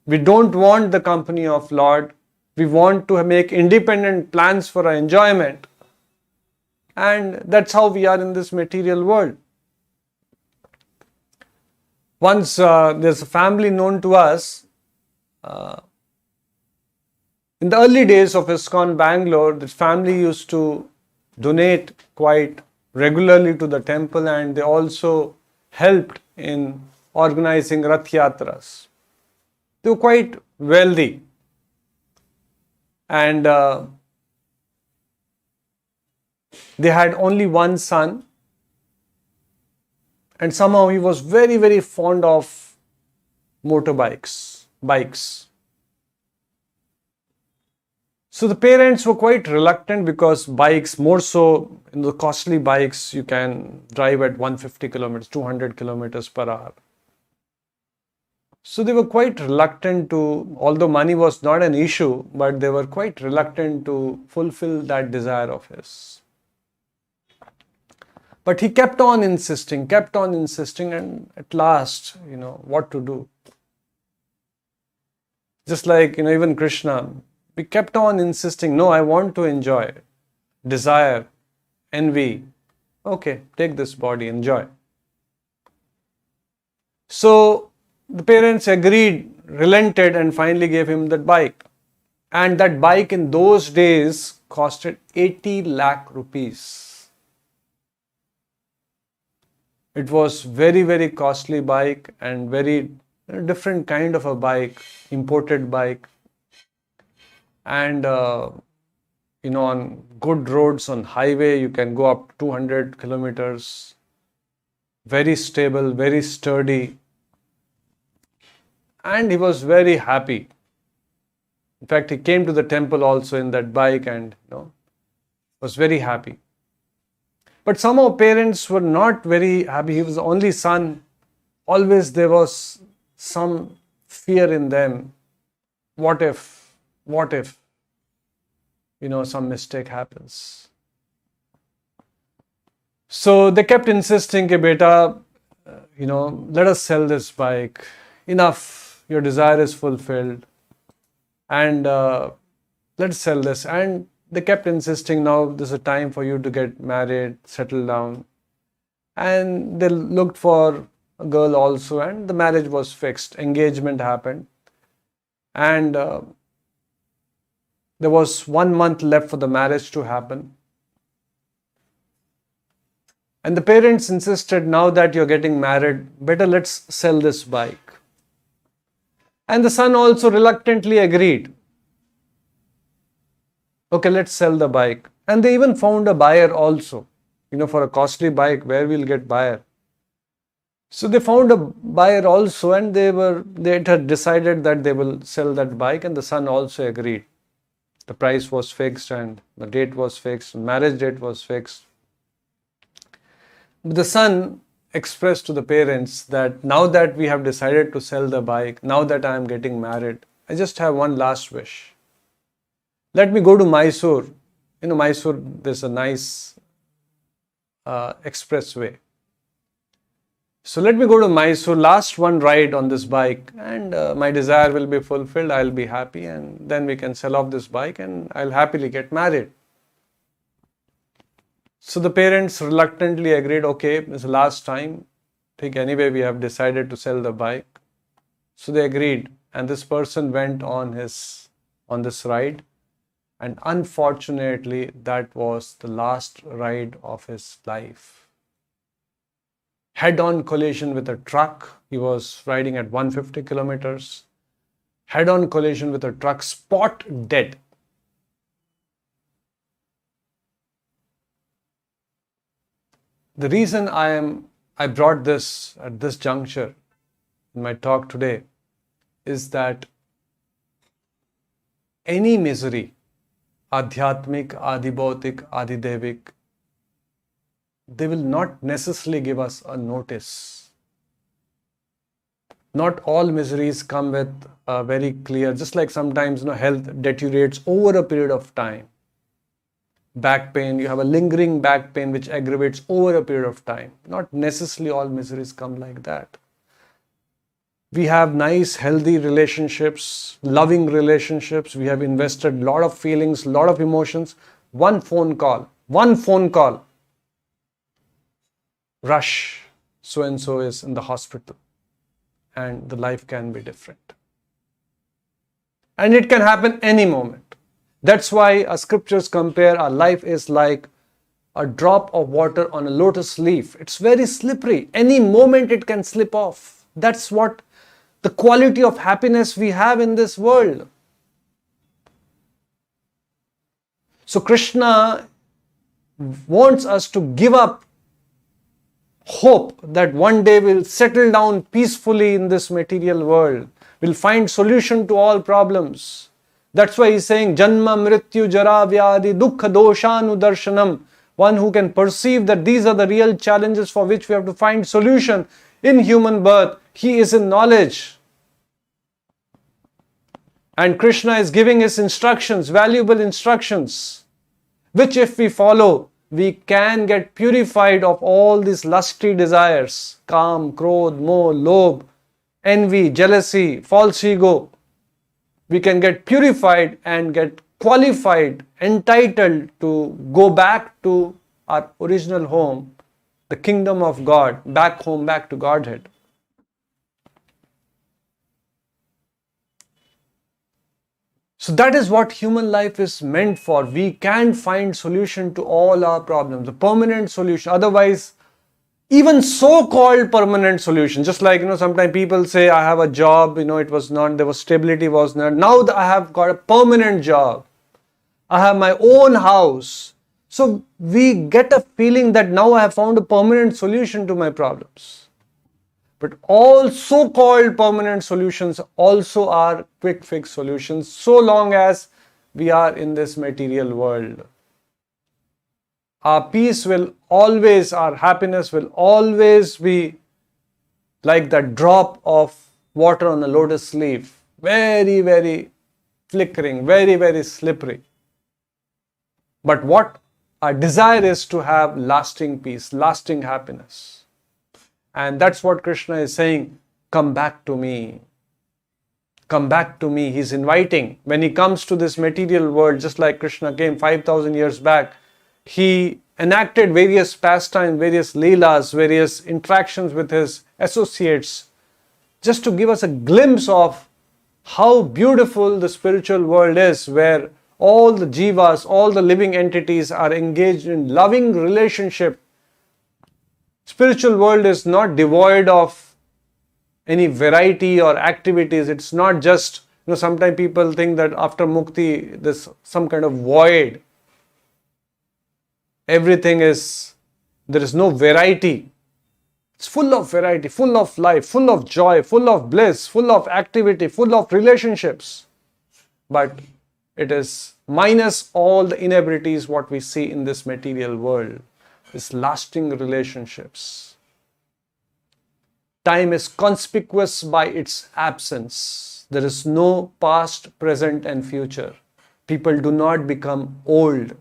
[SPEAKER 1] We don't want the company of Lord. We want to make independent plans for our enjoyment. And that's how we are in this material world. Once there's a family known to us, in the early days of ISKCON Bangalore, the family used to donate quite regularly to the temple, and they also helped in organizing Rath Yatras. They were quite wealthy. And they had only one son, and somehow he was very, very fond of motorbikes, bikes. So the parents were quite reluctant because bikes, more so in the costly bikes, you can drive at 150 kilometers, 200 kilometers per hour. So they were quite reluctant to, although money was not an issue, but they were quite reluctant to fulfill that desire of his. But he kept on insisting, and at last, what to do? Just like, even Krishna, we kept on insisting, no, I want to enjoy. Desire, envy. Okay, take this body, enjoy. So the parents agreed, relented, and finally gave him that bike. And that bike in those days costed 80 lakh rupees. It was very, very costly bike and very different kind of a bike, imported bike. And, on good roads, on highway, you can go up 200 kilometers. Very stable, very sturdy. And he was very happy. In fact, he came to the temple also in that bike and, was very happy. But somehow parents were not very happy. He was the only son. Always there was some fear in them. What if, some mistake happens. So they kept insisting, "Ke beta, let us sell this bike. Enough, your desire is fulfilled. And let's sell this." And they kept insisting, now this is a time for you to get married, settle down. And they looked for a girl also, and the marriage was fixed. Engagement happened. And there was 1 month left for the marriage to happen. And the parents insisted, now that you're getting married, better let's sell this bike. And the son also reluctantly agreed. Okay, let's sell the bike. And they even found a buyer also. For a costly bike, where we'll get buyer? So they found a buyer also, and they had decided that they will sell that bike, and the son also agreed. The price was fixed and the date was fixed, marriage date was fixed. But the son expressed to the parents that now that we have decided to sell the bike, now that I am getting married, I just have one last wish. Let me go to Mysore. Mysore, there's a nice expressway. So let me go to Mysore, last one ride on this bike, and my desire will be fulfilled. I'll be happy, and then we can sell off this bike and I'll happily get married. So the parents reluctantly agreed, okay, it's the last time. Anyway, we have decided to sell the bike. So they agreed, and this person went on this ride, and unfortunately, that was the last ride of his life. Head-on collision with a truck. He was riding at 150 kilometers. Head-on collision with a truck, spot dead. The reason I brought this at this juncture in my talk today is that any misery, adhyatmik, adibhautik, adidevik, they will not necessarily give us a notice. Not all miseries come with a very clear, just like sometimes health deteriorates over a period of time. Back pain, you have a lingering back pain which aggravates over a period of time. Not necessarily all miseries come like that. We have nice, healthy relationships, loving relationships. We have invested a lot of feelings, a lot of emotions. One phone call. Rush, so-and-so is in the hospital, and the life can be different. And it can happen any moment. That's why our scriptures compare our life is like a drop of water on a lotus leaf. It's very slippery. Any moment it can slip off. That's what the quality of happiness we have in this world. So Krishna wants us to give up hope that one day we'll settle down peacefully in this material world. We'll find solution to all problems. That's why he's saying, Janma Mrityu Jara Vyadi Dukkha Doshanu Darshanam. One who can perceive that these are the real challenges for which we have to find solution in human birth. He is in knowledge. And Krishna is giving his instructions, valuable instructions, which if we follow, we can get purified of all these lusty desires, Kam, Krodh, Moh, Lobh, envy, jealousy, false ego. We can get purified and get qualified, entitled to go back to our original home, the kingdom of God, back home, back to Godhead. So that is what human life is meant for. We can find solution to all our problems, a permanent solution. Otherwise, even so-called permanent solution, just like, sometimes people say, I have a job, it was not, there was stability was not. Now I have got a permanent job. I have my own house. So we get a feeling that now I have found a permanent solution to my problems. But all so-called permanent solutions also are quick fix solutions, so long as we are in this material world. Our peace will always, our happiness will always be like that drop of water on a lotus leaf. Very, very flickering, very, very slippery. But what our desire is to have lasting peace, lasting happiness. And that's what Krishna is saying, come back to me. Come back to me. He's inviting. When he comes to this material world, just like Krishna came 5,000 years back, he enacted various pastimes, various leelas, various interactions with his associates, just to give us a glimpse of how beautiful the spiritual world is, where all the jivas, all the living entities are engaged in loving relationship Spiritual world is not devoid of any variety or activities. It's not just, sometimes people think that after mukti, there's some kind of void. There is no variety. It's full of variety, full of life, full of joy, full of bliss, full of activity, full of relationships. But it is minus all the inabilities what we see in this material world, this lasting relationships. Time is conspicuous by its absence. There is no past, present, and future. People do not become old.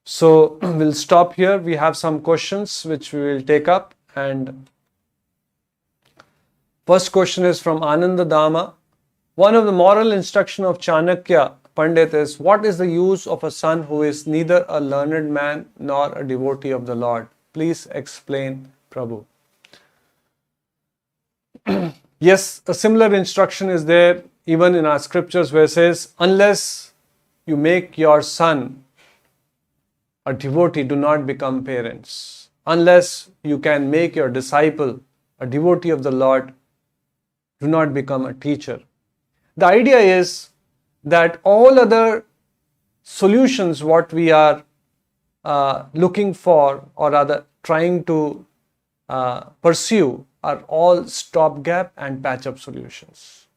[SPEAKER 1] So we'll stop here. We have some questions which we will take up. And first question is from Ananda Dama. One of the moral instruction of Chanakya Pandit is, what is the use of a son who is neither a learned man nor a devotee of the Lord? Please explain, Prabhu. Yes, a similar instruction is there even in our scriptures where it says, unless you make your son a devotee, do not become parents. Unless you can make your disciple a devotee of the Lord, do not become a teacher. The idea is that all other solutions what we are looking for or rather trying to pursue are all stopgap and patch-up solutions.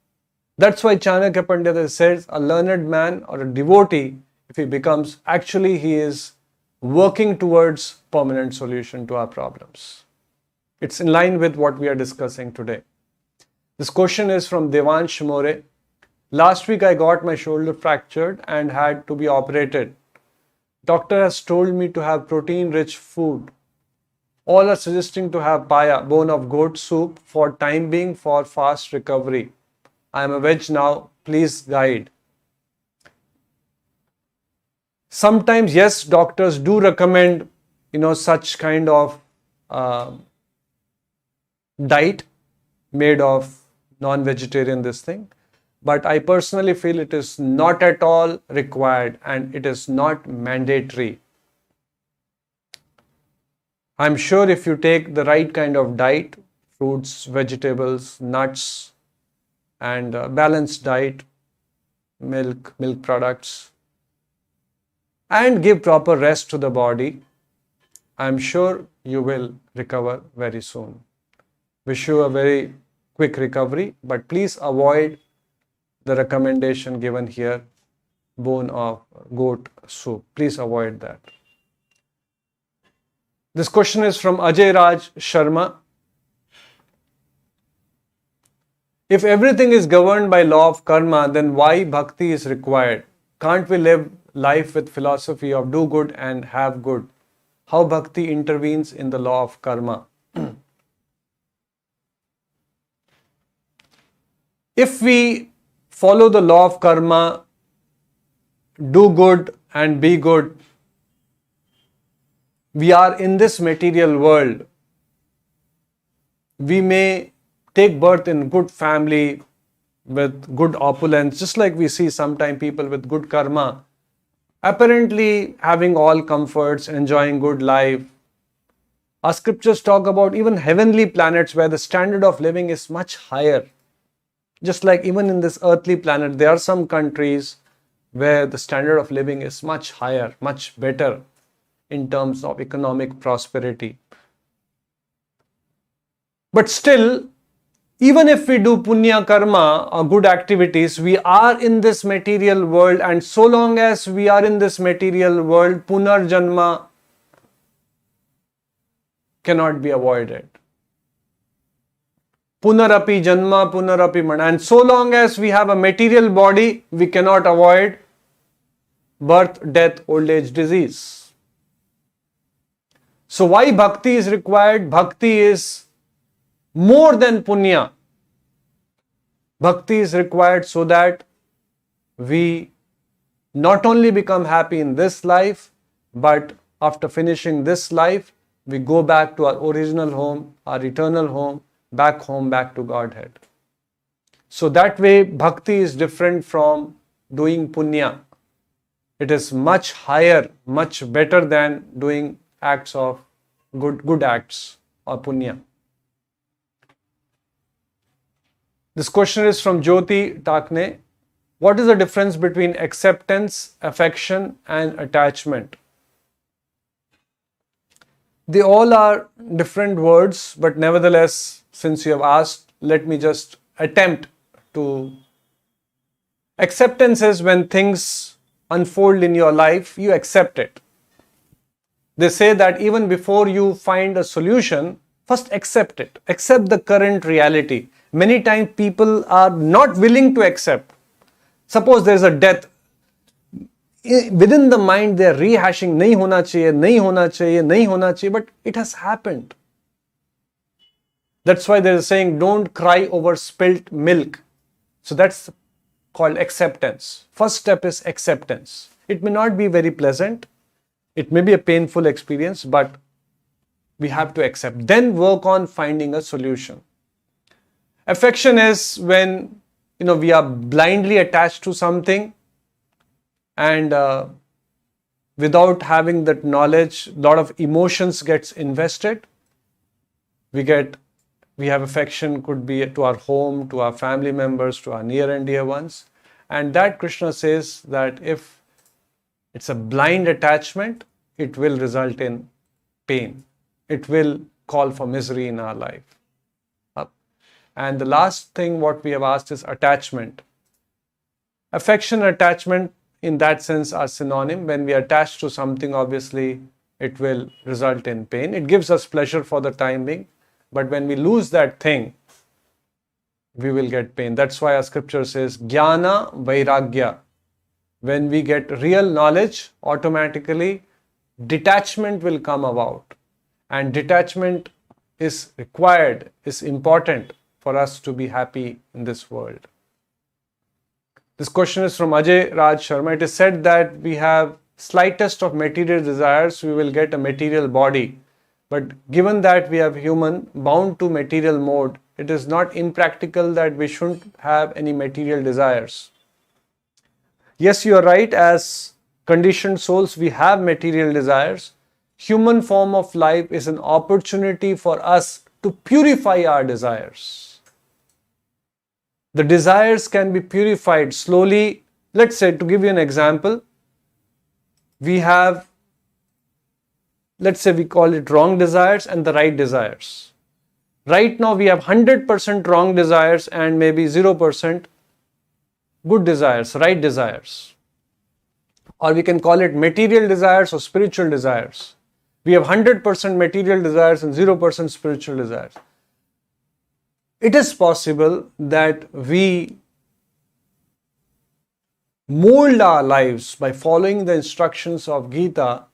[SPEAKER 1] That's why Chanakya Pandita says a learned man or a devotee, if he becomes, actually he is working towards permanent solution to our problems. It's in line with what we are discussing today. This question is from Devansh More. Last week I got my shoulder fractured and had to be operated. Doctor has told me to have protein-rich food. All are suggesting to have paya, bone of goat soup, for time being for fast recovery. I am a veg now. Please guide. Sometimes, yes, doctors do recommend, such kind of diet made of non-vegetarian this thing. But I personally feel it is not at all required and it is not mandatory. I'm sure if you take the right kind of diet, fruits, vegetables, nuts, and balanced diet, milk products, and give proper rest to the body, I'm sure you will recover very soon. Wish you a very quick recovery, but please avoid the recommendation given here, bone of goat soup. Please avoid that. This question is from Ajay Raj Sharma. If everything is governed by law of karma, then why bhakti is required? Can't we live life with philosophy of do good and have good? How bhakti intervenes in the law of karma? If we follow the law of karma, do good and be good, we are in this material world. We may take birth in good family with good opulence, just like we see sometimes people with good karma, apparently having all comforts, enjoying good life. Our scriptures talk about even heavenly planets where the standard of living is much higher. Just like even in this earthly planet, there are some countries where the standard of living is much higher, much better in terms of economic prosperity. But still, even if we do punya karma or good activities, we are in this material world, and so long as we are in this material world, punarjanma cannot be avoided. Punarapi janma, punarapi mana. And so long as we have a material body, we cannot avoid birth, death, old age, disease. So why bhakti is required? Bhakti is more than punya. Bhakti is required so that we not only become happy in this life, but after finishing this life, we go back to our original home, our eternal home, back home, back to Godhead. So that way, bhakti is different from doing punya. It is much higher, much better than doing acts of good acts or punya. This question is from Jyoti Takne. What is the difference between acceptance, affection, and attachment? They all are different words, but nevertheless, since you have asked, let me just attempt to. Acceptance is when things unfold in your life, you accept it. They say that even before you find a solution, first accept it. Accept the current reality. Many times people are not willing to accept. Suppose there is a death. Within the mind they are rehashing, nahi hona chahiye, nahi hona chahiye, nahi hona chahiye, but it has happened. That's why they are saying don't cry over spilt milk. So that's called acceptance. First step is acceptance. It may not be very pleasant. It may be a painful experience, but we have to accept. Then work on finding a solution. Affection is when we are blindly attached to something, and without having that knowledge, a lot of emotions gets invested. We have affection, could be to our home, to our family members, to our near and dear ones. And that Krishna says that if it's a blind attachment, it will result in pain. It will call for misery in our life. And the last thing what we have asked is attachment. Affection and attachment in that sense are synonym. When we attach to something, obviously it will result in pain. It gives us pleasure for the time being. But when we lose that thing, we will get pain. That's why our scripture says, Jnana Vairagya. When we get real knowledge, automatically detachment will come about. And detachment is required, is important for us to be happy in this world. This question is from Ajay Raj Sharma. It is said that we have slightest of material desires, we will get a material body. But given that we are human, bound to material mode, it is not impractical that we shouldn't have any material desires. Yes, you are right. As conditioned souls, we have material desires. Human form of life is an opportunity for us to purify our desires. The desires can be purified slowly. Let's say, to give you an example, we have, let's say we call it wrong desires and the right desires. Right now we have 100% wrong desires and maybe 0% good desires, right desires. Or we can call it material desires or spiritual desires. We have 100% material desires and 0% spiritual desires. It is possible that we mold our lives by following the instructions of Gita,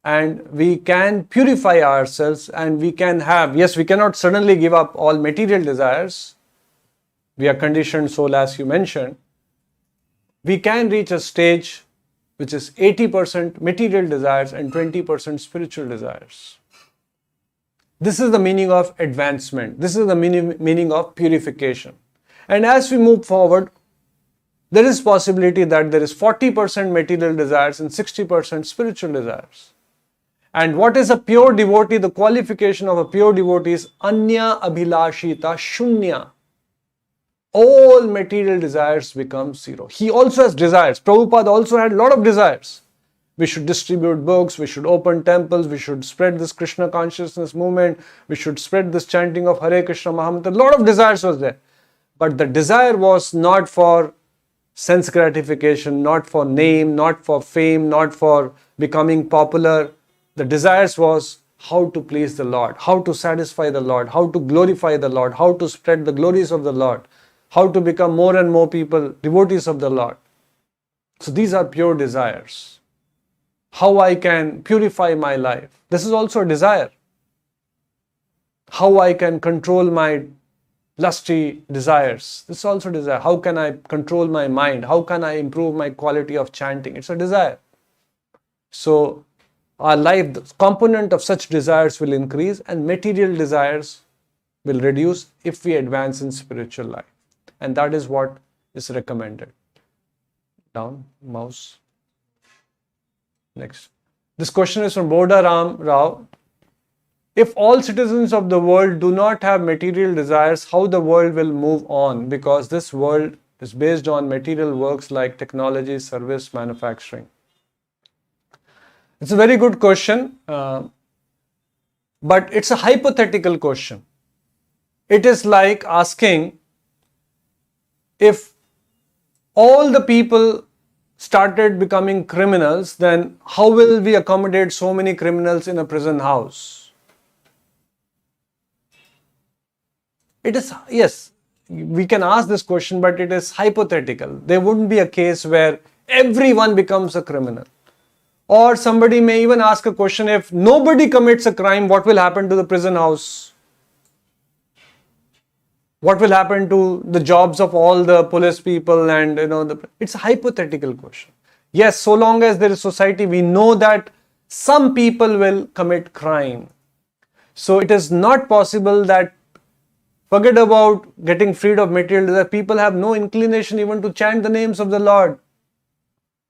[SPEAKER 1] and we can purify ourselves, and we can have, yes, we cannot suddenly give up all material desires. We are conditioned soul, as you mentioned. We can reach a stage which is 80% material desires and 20% spiritual desires. This is the meaning of advancement. This is the meaning of purification. And as we move forward, there is possibility that there is 40% material desires and 60% spiritual desires. And what is a pure devotee? The qualification of a pure devotee is Anya Abhilashita Shunya. All material desires become zero. He also has desires. Prabhupada also had a lot of desires. We should distribute books, we should open temples, we should spread this Krishna consciousness movement, we should spread this chanting of Hare Krishna Mahamantra. A lot of desires was there. But the desire was not for sense gratification, not for name, not for fame, not for becoming popular. The desires was how to please the Lord, how to satisfy the Lord, how to glorify the Lord, how to spread the glories of the Lord, how to become more and more people devotees of the Lord. So these are pure desires. How I can purify my life. This is also a desire. How I can control my lusty desires. This is also a desire. How can I control my mind? How can I improve my quality of chanting? It's a desire. So our life, the component of such desires will increase and material desires will reduce if we advance in spiritual life. And that is what is recommended. Down, mouse. Next. This question is from Boda Ram Rao. If all citizens of the world do not have material desires, how the world will move on? Because this world is based on material works like technology, service, manufacturing. It's a very good question, but it's a hypothetical question. It is like asking, if all the people started becoming criminals, then how will we accommodate so many criminals in a prison house? It is, yes, we can ask this question, but it is hypothetical. There wouldn't be a case where everyone becomes a criminal. Or somebody may even ask a question, if nobody commits a crime, what will happen to the prison house? What will happen to the jobs of all the police people? And it's a hypothetical question. Yes, so long as there is society, we know that some people will commit crime. So it is not possible that, forget about getting freed of material desire, people have no inclination even to chant the names of the Lord,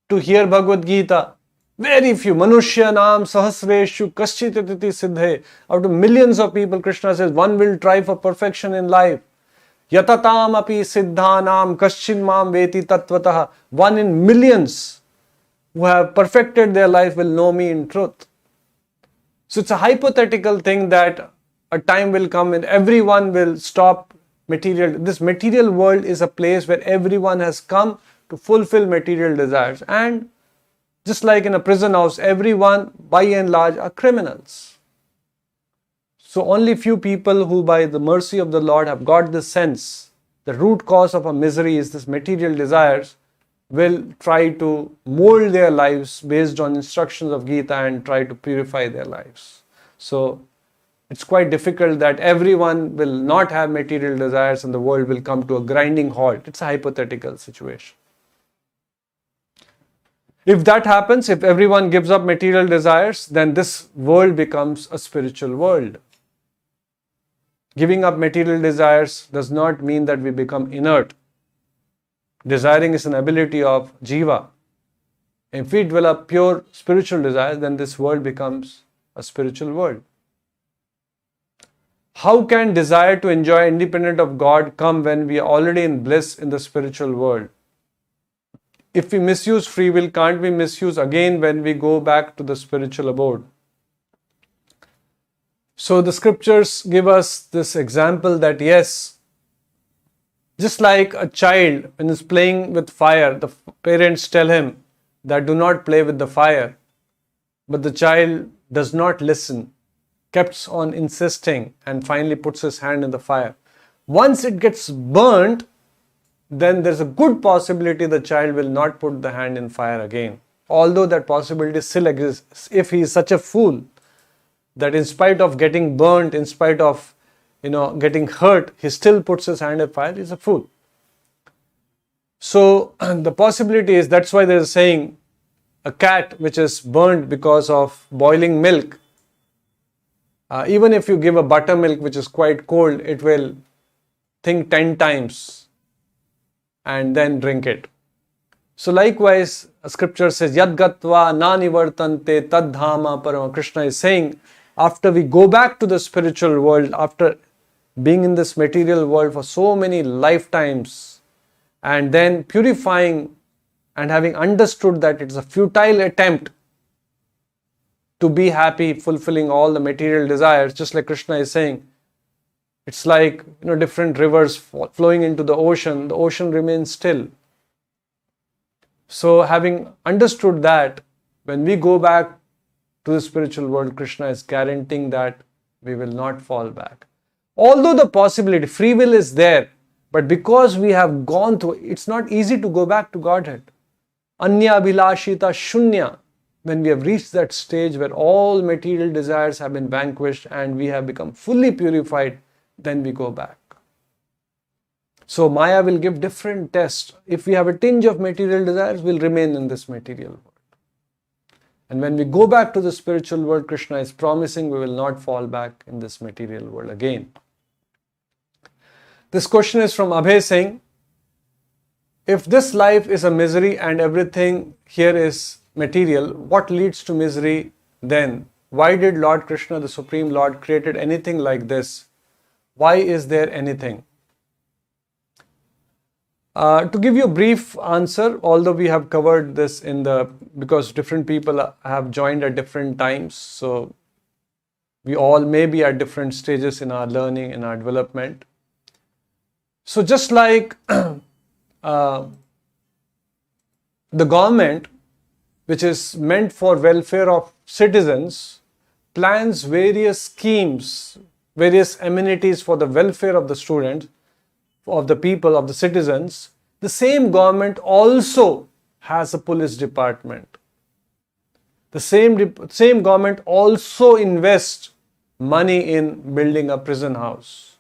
[SPEAKER 1] to hear Bhagavad Gita. Very few. Manushya naam sahasreshu kaschit atiti siddhe. Out of millions of people, Krishna says, one will try for perfection in life. Yatatam api siddhanam kaschin mam veti tattvataha. One in millions who have perfected their life will know me in truth. So it's a hypothetical thing that a time will come when everyone will stop material. This material world is a place where everyone has come to fulfill material desires. And just like in a prison house, everyone by and large are criminals. So only few people who by the mercy of the Lord have got this sense, the root cause of our misery is this material desires, will try to mold their lives based on instructions of Gita and try to purify their lives. So it's quite difficult that everyone will not have material desires and the world will come to a grinding halt. It's a hypothetical situation. If that happens, if everyone gives up material desires, then this world becomes a spiritual world. Giving up material desires does not mean that we become inert. Desiring is an ability of jiva. If we develop pure spiritual desires, then this world becomes a spiritual world. How can desire to enjoy independent of God come when we are already in bliss in the spiritual world? If we misuse free will, can't we misuse again when we go back to the spiritual abode? So the scriptures give us this example that yes, just like a child when he's playing with fire, the parents tell him that do not play with the fire. But the child does not listen, keeps on insisting and finally puts his hand in the fire. Once it gets burnt, then there's a good possibility the child will not put the hand in fire again. Although that possibility still exists. If he is such a fool that in spite of getting burnt, in spite of getting hurt, he still puts his hand in fire, he's a fool. So the possibility is, that's why there's a saying, a cat which is burnt because of boiling milk, even if you give a buttermilk which is quite cold, it will think 10 times and then drink it. So likewise, a scripture says, Yad gatva na nivartante tad dhama parama. Krishna is saying, after we go back to the spiritual world, after being in this material world for so many lifetimes, and then purifying and having understood that it's a futile attempt to be happy, fulfilling all the material desires, just like Krishna is saying, it's like different rivers flowing into the ocean remains still. So having understood that, when we go back to the spiritual world, Krishna is guaranteeing that we will not fall back. Although the possibility, free will is there, but because we have gone through, it's not easy to go back to Godhead. Anya Abhilashita Shunya, when we have reached that stage where all material desires have been vanquished and we have become fully purified, then we go back. So Maya will give different tests. If we have a tinge of material desires, we'll remain in this material world. And when we go back to the spiritual world, Krishna is promising we will not fall back in this material world again. This question is from Abhay saying, if this life is a misery and everything here is material, what leads to misery then? Why did Lord Krishna, the Supreme Lord, created anything like this? Why is there anything? To give you a brief answer, although we have covered this because different people have joined at different times, so we all may be at different stages in our learning, in our development. So just like the government, which is meant for welfare of citizens, plans various schemes, various amenities for the welfare of the students, of the people, of the citizens, the same government also has a police department. The same government also invests money in building a prison house,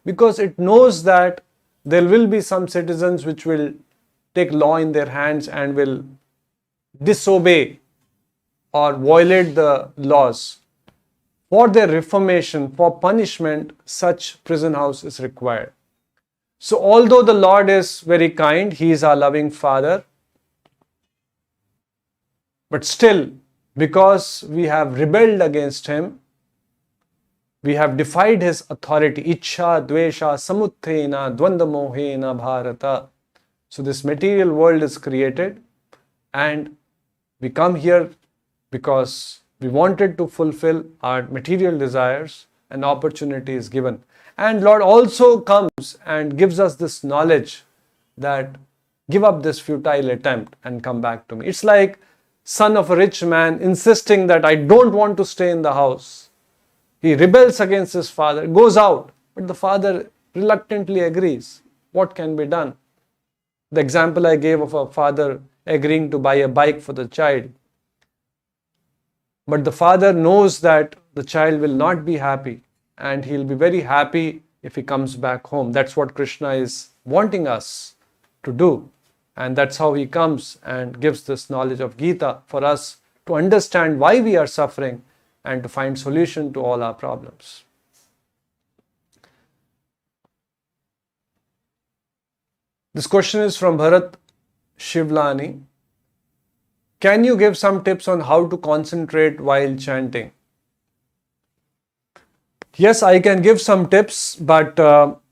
[SPEAKER 1] because it knows that there will be some citizens which will take law in their hands and will disobey or violate the laws. For their reformation, for punishment, such prison house is required. So although the Lord is very kind, He is our loving Father, but still, because we have rebelled against Him, we have defied His authority. Ichha, dvesha, samuthena, dvandamohena, bharata. So this material world is created, and we come here because we wanted to fulfill our material desires, and opportunity is given. And Lord also comes and gives us this knowledge that give up this futile attempt and come back to me. It's like son of a rich man insisting that I don't want to stay in the house. He rebels against his father, goes out, but the father reluctantly agrees. What can be done? The example I gave of a father agreeing to buy a bike for the child. But the father knows that the child will not be happy, and he'll be very happy if he comes back home. That's what Krishna is wanting us to do. And that's how He comes and gives this knowledge of Gita for us to understand why we are suffering and to find solution to all our problems. This question is from Bharat Shivlani. Can you give some tips on how to concentrate while chanting? Yes, I can give some tips, but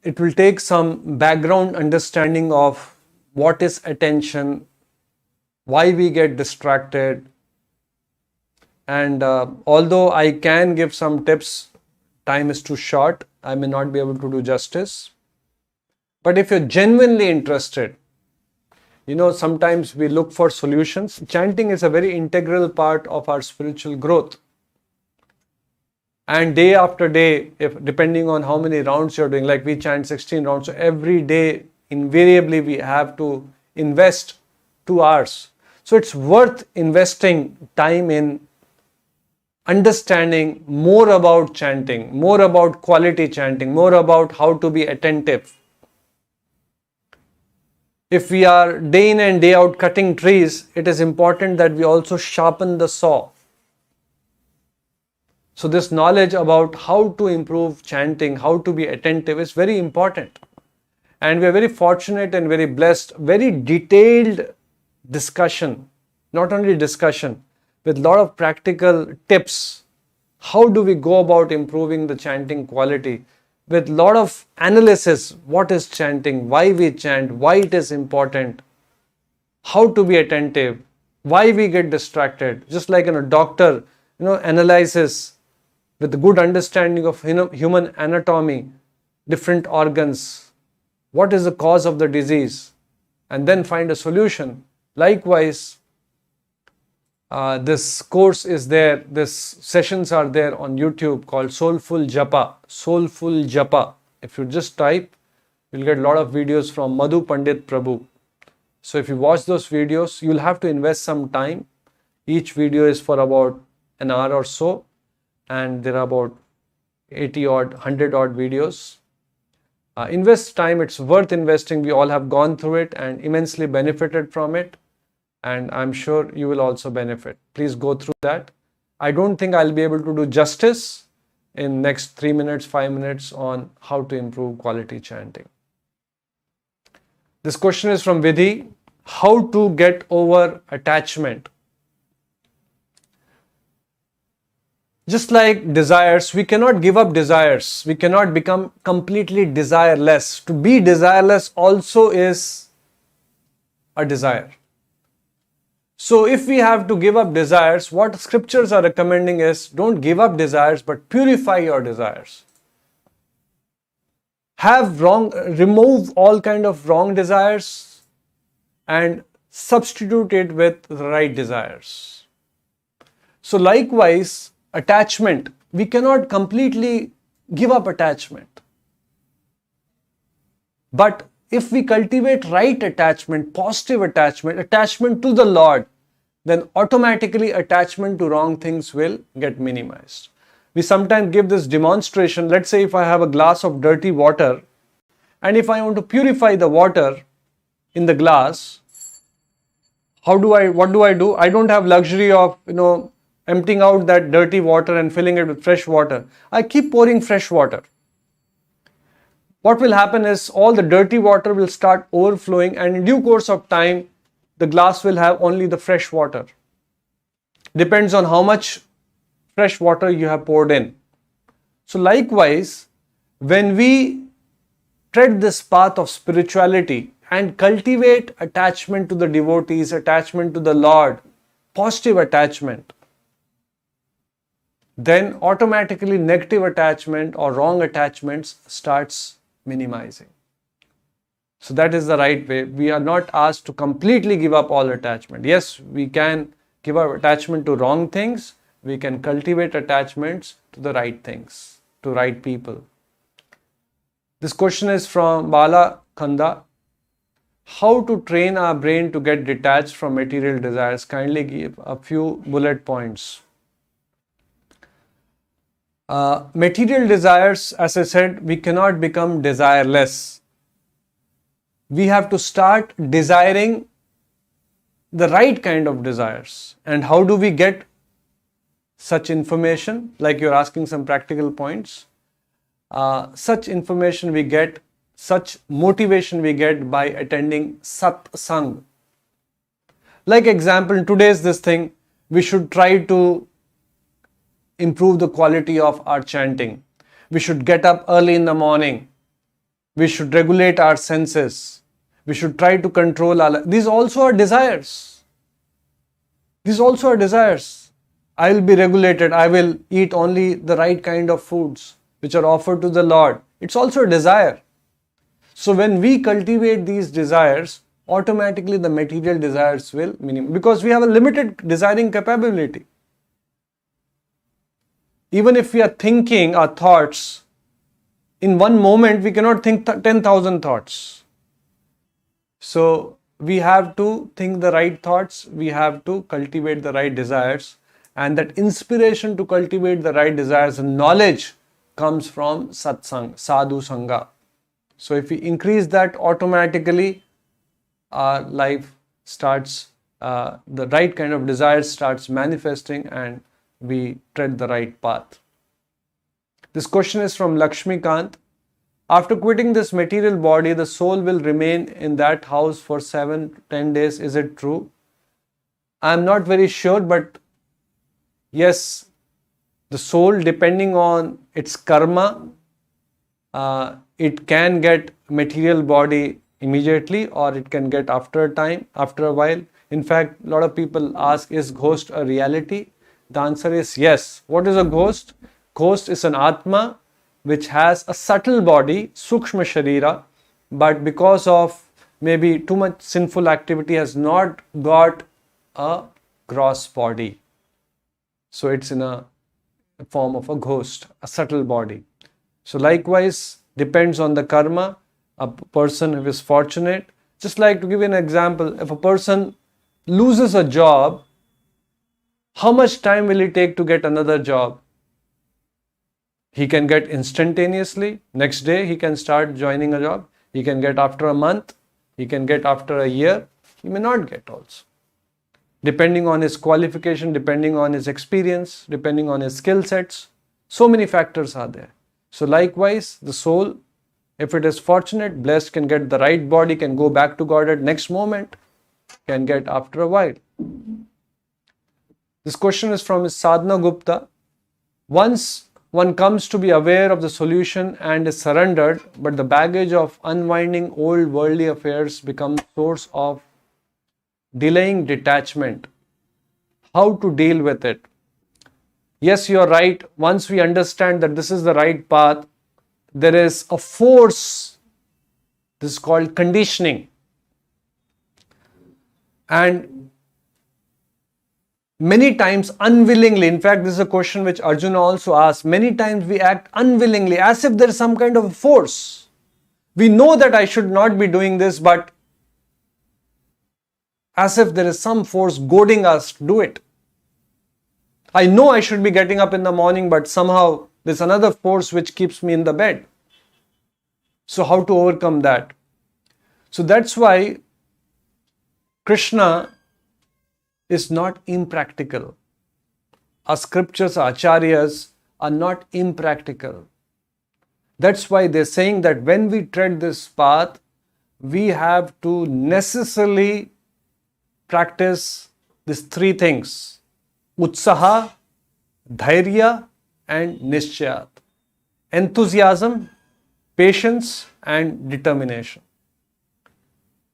[SPEAKER 1] it will take some background understanding of what is attention, why we get distracted. And although I can give some tips, time is too short. I may not be able to do justice. But if you're genuinely interested, sometimes we look for solutions. Chanting is a very integral part of our spiritual growth. And day after day, depending on how many rounds you're doing, like we chant 16 rounds, so every day, invariably, we have to invest 2 hours. So it's worth investing time in understanding more about chanting, more about quality chanting, more about how to be attentive. If we are day in and day out cutting trees, it is important that we also sharpen the saw. So this knowledge about how to improve chanting, how to be attentive is very important. And we are very fortunate and very blessed, very detailed discussion, not only discussion, with a lot of practical tips. How do we go about improving the chanting quality? With a lot of analysis, what is chanting, why we chant, why it is important, how to be attentive, why we get distracted. Just like a doctor, analyzes with a good understanding of human anatomy, different organs, what is the cause of the disease, and then find a solution. Likewise, this course is there, this sessions are there on YouTube called Soulful Japa. Soulful Japa. If you just type, you'll get a lot of videos from Madhu Pandit Prabhu. So if you watch those videos, you'll have to invest some time. Each video is for about an hour or so, and there are about 80 odd, 100 odd videos. Invest time, it's worth investing. We all have gone through it and immensely benefited from it. And I'm sure you will also benefit. Please go through that. I don't think I'll be able to do justice in next 3 minutes, 5 minutes on how to improve quality chanting. This question is from Vidhi. How to get over attachment? Just like desires, we cannot give up desires. We cannot become completely desireless. To be desireless also is a desire. So if we have to give up desires, what scriptures are recommending is don't give up desires, but purify your desires. Remove all kind of wrong desires and substitute it with the right desires. So likewise, attachment, we cannot completely give up attachment. But if we cultivate right attachment, positive attachment, attachment to the Lord, then automatically attachment to wrong things will get minimized. We sometimes give this demonstration. Let's say if I have a glass of dirty water, and if I want to purify the water in the glass, what do I do? I don't have luxury of, emptying out that dirty water and filling it with fresh water. I keep pouring fresh water. What will happen is all the dirty water will start overflowing, and in due course of time, the glass will have only the fresh water. Depends on how much fresh water you have poured in. So likewise, when we tread this path of spirituality and cultivate attachment to the devotees, attachment to the Lord, positive attachment, then automatically negative attachment or wrong attachments starts minimizing. So that is the right way. We are not asked to completely give up all attachment. Yes, we can give up attachment to wrong things. We can cultivate attachments to the right things, to right people. This question is from Bala Khanda. How to train our brain to get detached from material desires? Kindly give a few bullet points. Material desires, as I said, we cannot become desireless. We have to start desiring the right kind of desires. And how do we get such information? Like you're asking some practical points. Such information we get, such motivation we get by attending satsang. Like example, in today's this thing, we should try to improve the quality of our chanting. We should get up early in the morning. We should regulate our senses. We should try to control our... These also are desires. These also are desires. I will be regulated. I will eat only the right kind of foods which are offered to the Lord. It's also a desire. So when we cultivate these desires, automatically the material desires will minimum, because we have a limited desiring capability. Even if we are thinking our thoughts, in one moment we cannot think 10,000 thoughts. So we have to think the right thoughts, we have to cultivate the right desires, and that inspiration to cultivate the right desires and knowledge comes from satsang, sadhu sangha. So if we increase that, automatically our life starts, the right kind of desires starts manifesting and we tread the right path. This question is from Lakshmi Kant. After quitting this material body, the soul will remain in that house for 7 to 10 days. Is it true? I am not very sure, but yes, the soul, depending on its karma, it can get material body immediately, or it can get after a time, after a while. In fact, a lot of people ask, is ghost a reality? The answer is yes. What is a ghost? Ghost is an Atma which has a subtle body, Sukshma Sharira, but because of maybe too much sinful activity has not got a gross body. So it's in a form of a ghost, a subtle body. So likewise, depends on the karma, a person who is fortunate. Just like to give you an example, if a person loses a job, how much time will it take to get another job? He can get instantaneously. Next day, he can start joining a job. He can get after a month. He can get after a year. He may not get also. Depending on his qualification, depending on his experience, depending on his skill sets. So many factors are there. So likewise, the soul, if it is fortunate, blessed, can get the right body, can go back to God at next moment, can get after a while. This question is from Sadhana Gupta. Once one comes to be aware of the solution and is surrendered, but the baggage of unwinding old worldly affairs becomes source of delaying detachment. How to deal with it? Yes, you are right. Once we understand that this is the right path, there is a force. This is called conditioning. And many times unwillingly, in fact, this is a question which Arjuna also asked, many times we act unwillingly as if there is some kind of a force. We know that I should not be doing this, but as if there is some force goading us to do it. I know I should be getting up in the morning, but somehow there's another force which keeps me in the bed. So how to overcome that? So that's why Krishna is not impractical. Our scriptures, our acharyas are not impractical. That's why they're saying that when we tread this path, we have to necessarily practice these three things: utsaha, dhairya, and nishchayat. Enthusiasm, patience, and determination.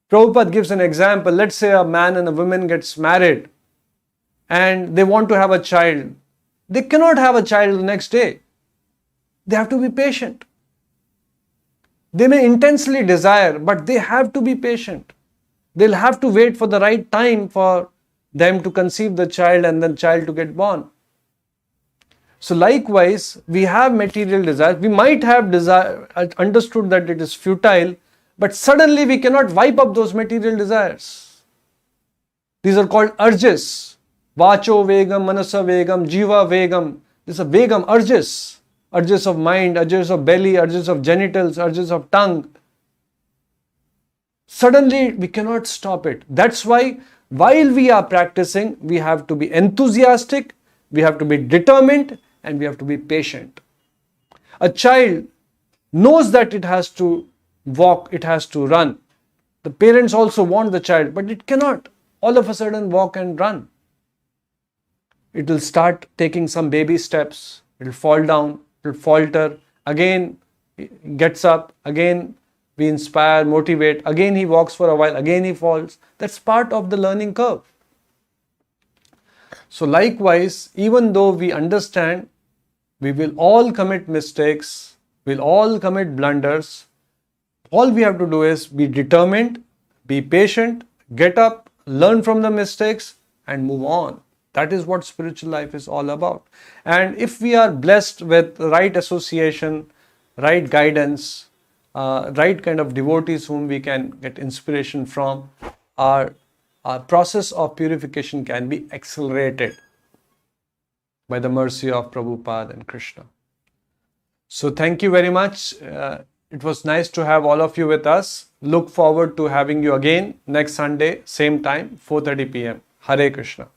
[SPEAKER 1] Prabhupada gives an example. Let's say a man and a woman gets married and they want to have a child. They cannot have a child the next day. They have to be patient. They may intensely desire, but they have to be patient. They'll have to wait for the right time for them to conceive the child and then child to get born. So likewise, we have material desires. We might have understood that it is futile, but suddenly we cannot wipe up those material desires. These are called urges. Vacho vegam, manasa vegam, jiva vegam. These are vegam, urges. Urges of mind, urges of belly, urges of genitals, urges of tongue. Suddenly we cannot stop it. That's why while we are practicing, we have to be enthusiastic, we have to be determined, and we have to be patient. A child knows that it has to walk, it has to run. The parents also want the child, but it cannot all of a sudden walk and run. It will start taking some baby steps, it will fall down, it will falter, again it gets up, again we inspire, motivate, again he walks for a while, again he falls. That's part of the learning curve. So likewise, even though we understand we will all commit mistakes, we'll all commit blunders, all we have to do is be determined, be patient, get up, learn from the mistakes, and move on. That is what spiritual life is all about. And if we are blessed with right association, right guidance, right kind of devotees whom we can get inspiration from, our process of purification can be accelerated by the mercy of Prabhupada and Krishna. So thank you very much. It was nice to have all of you with us. Look forward to having you again next Sunday, same time, 4:30 p.m. Hare Krishna.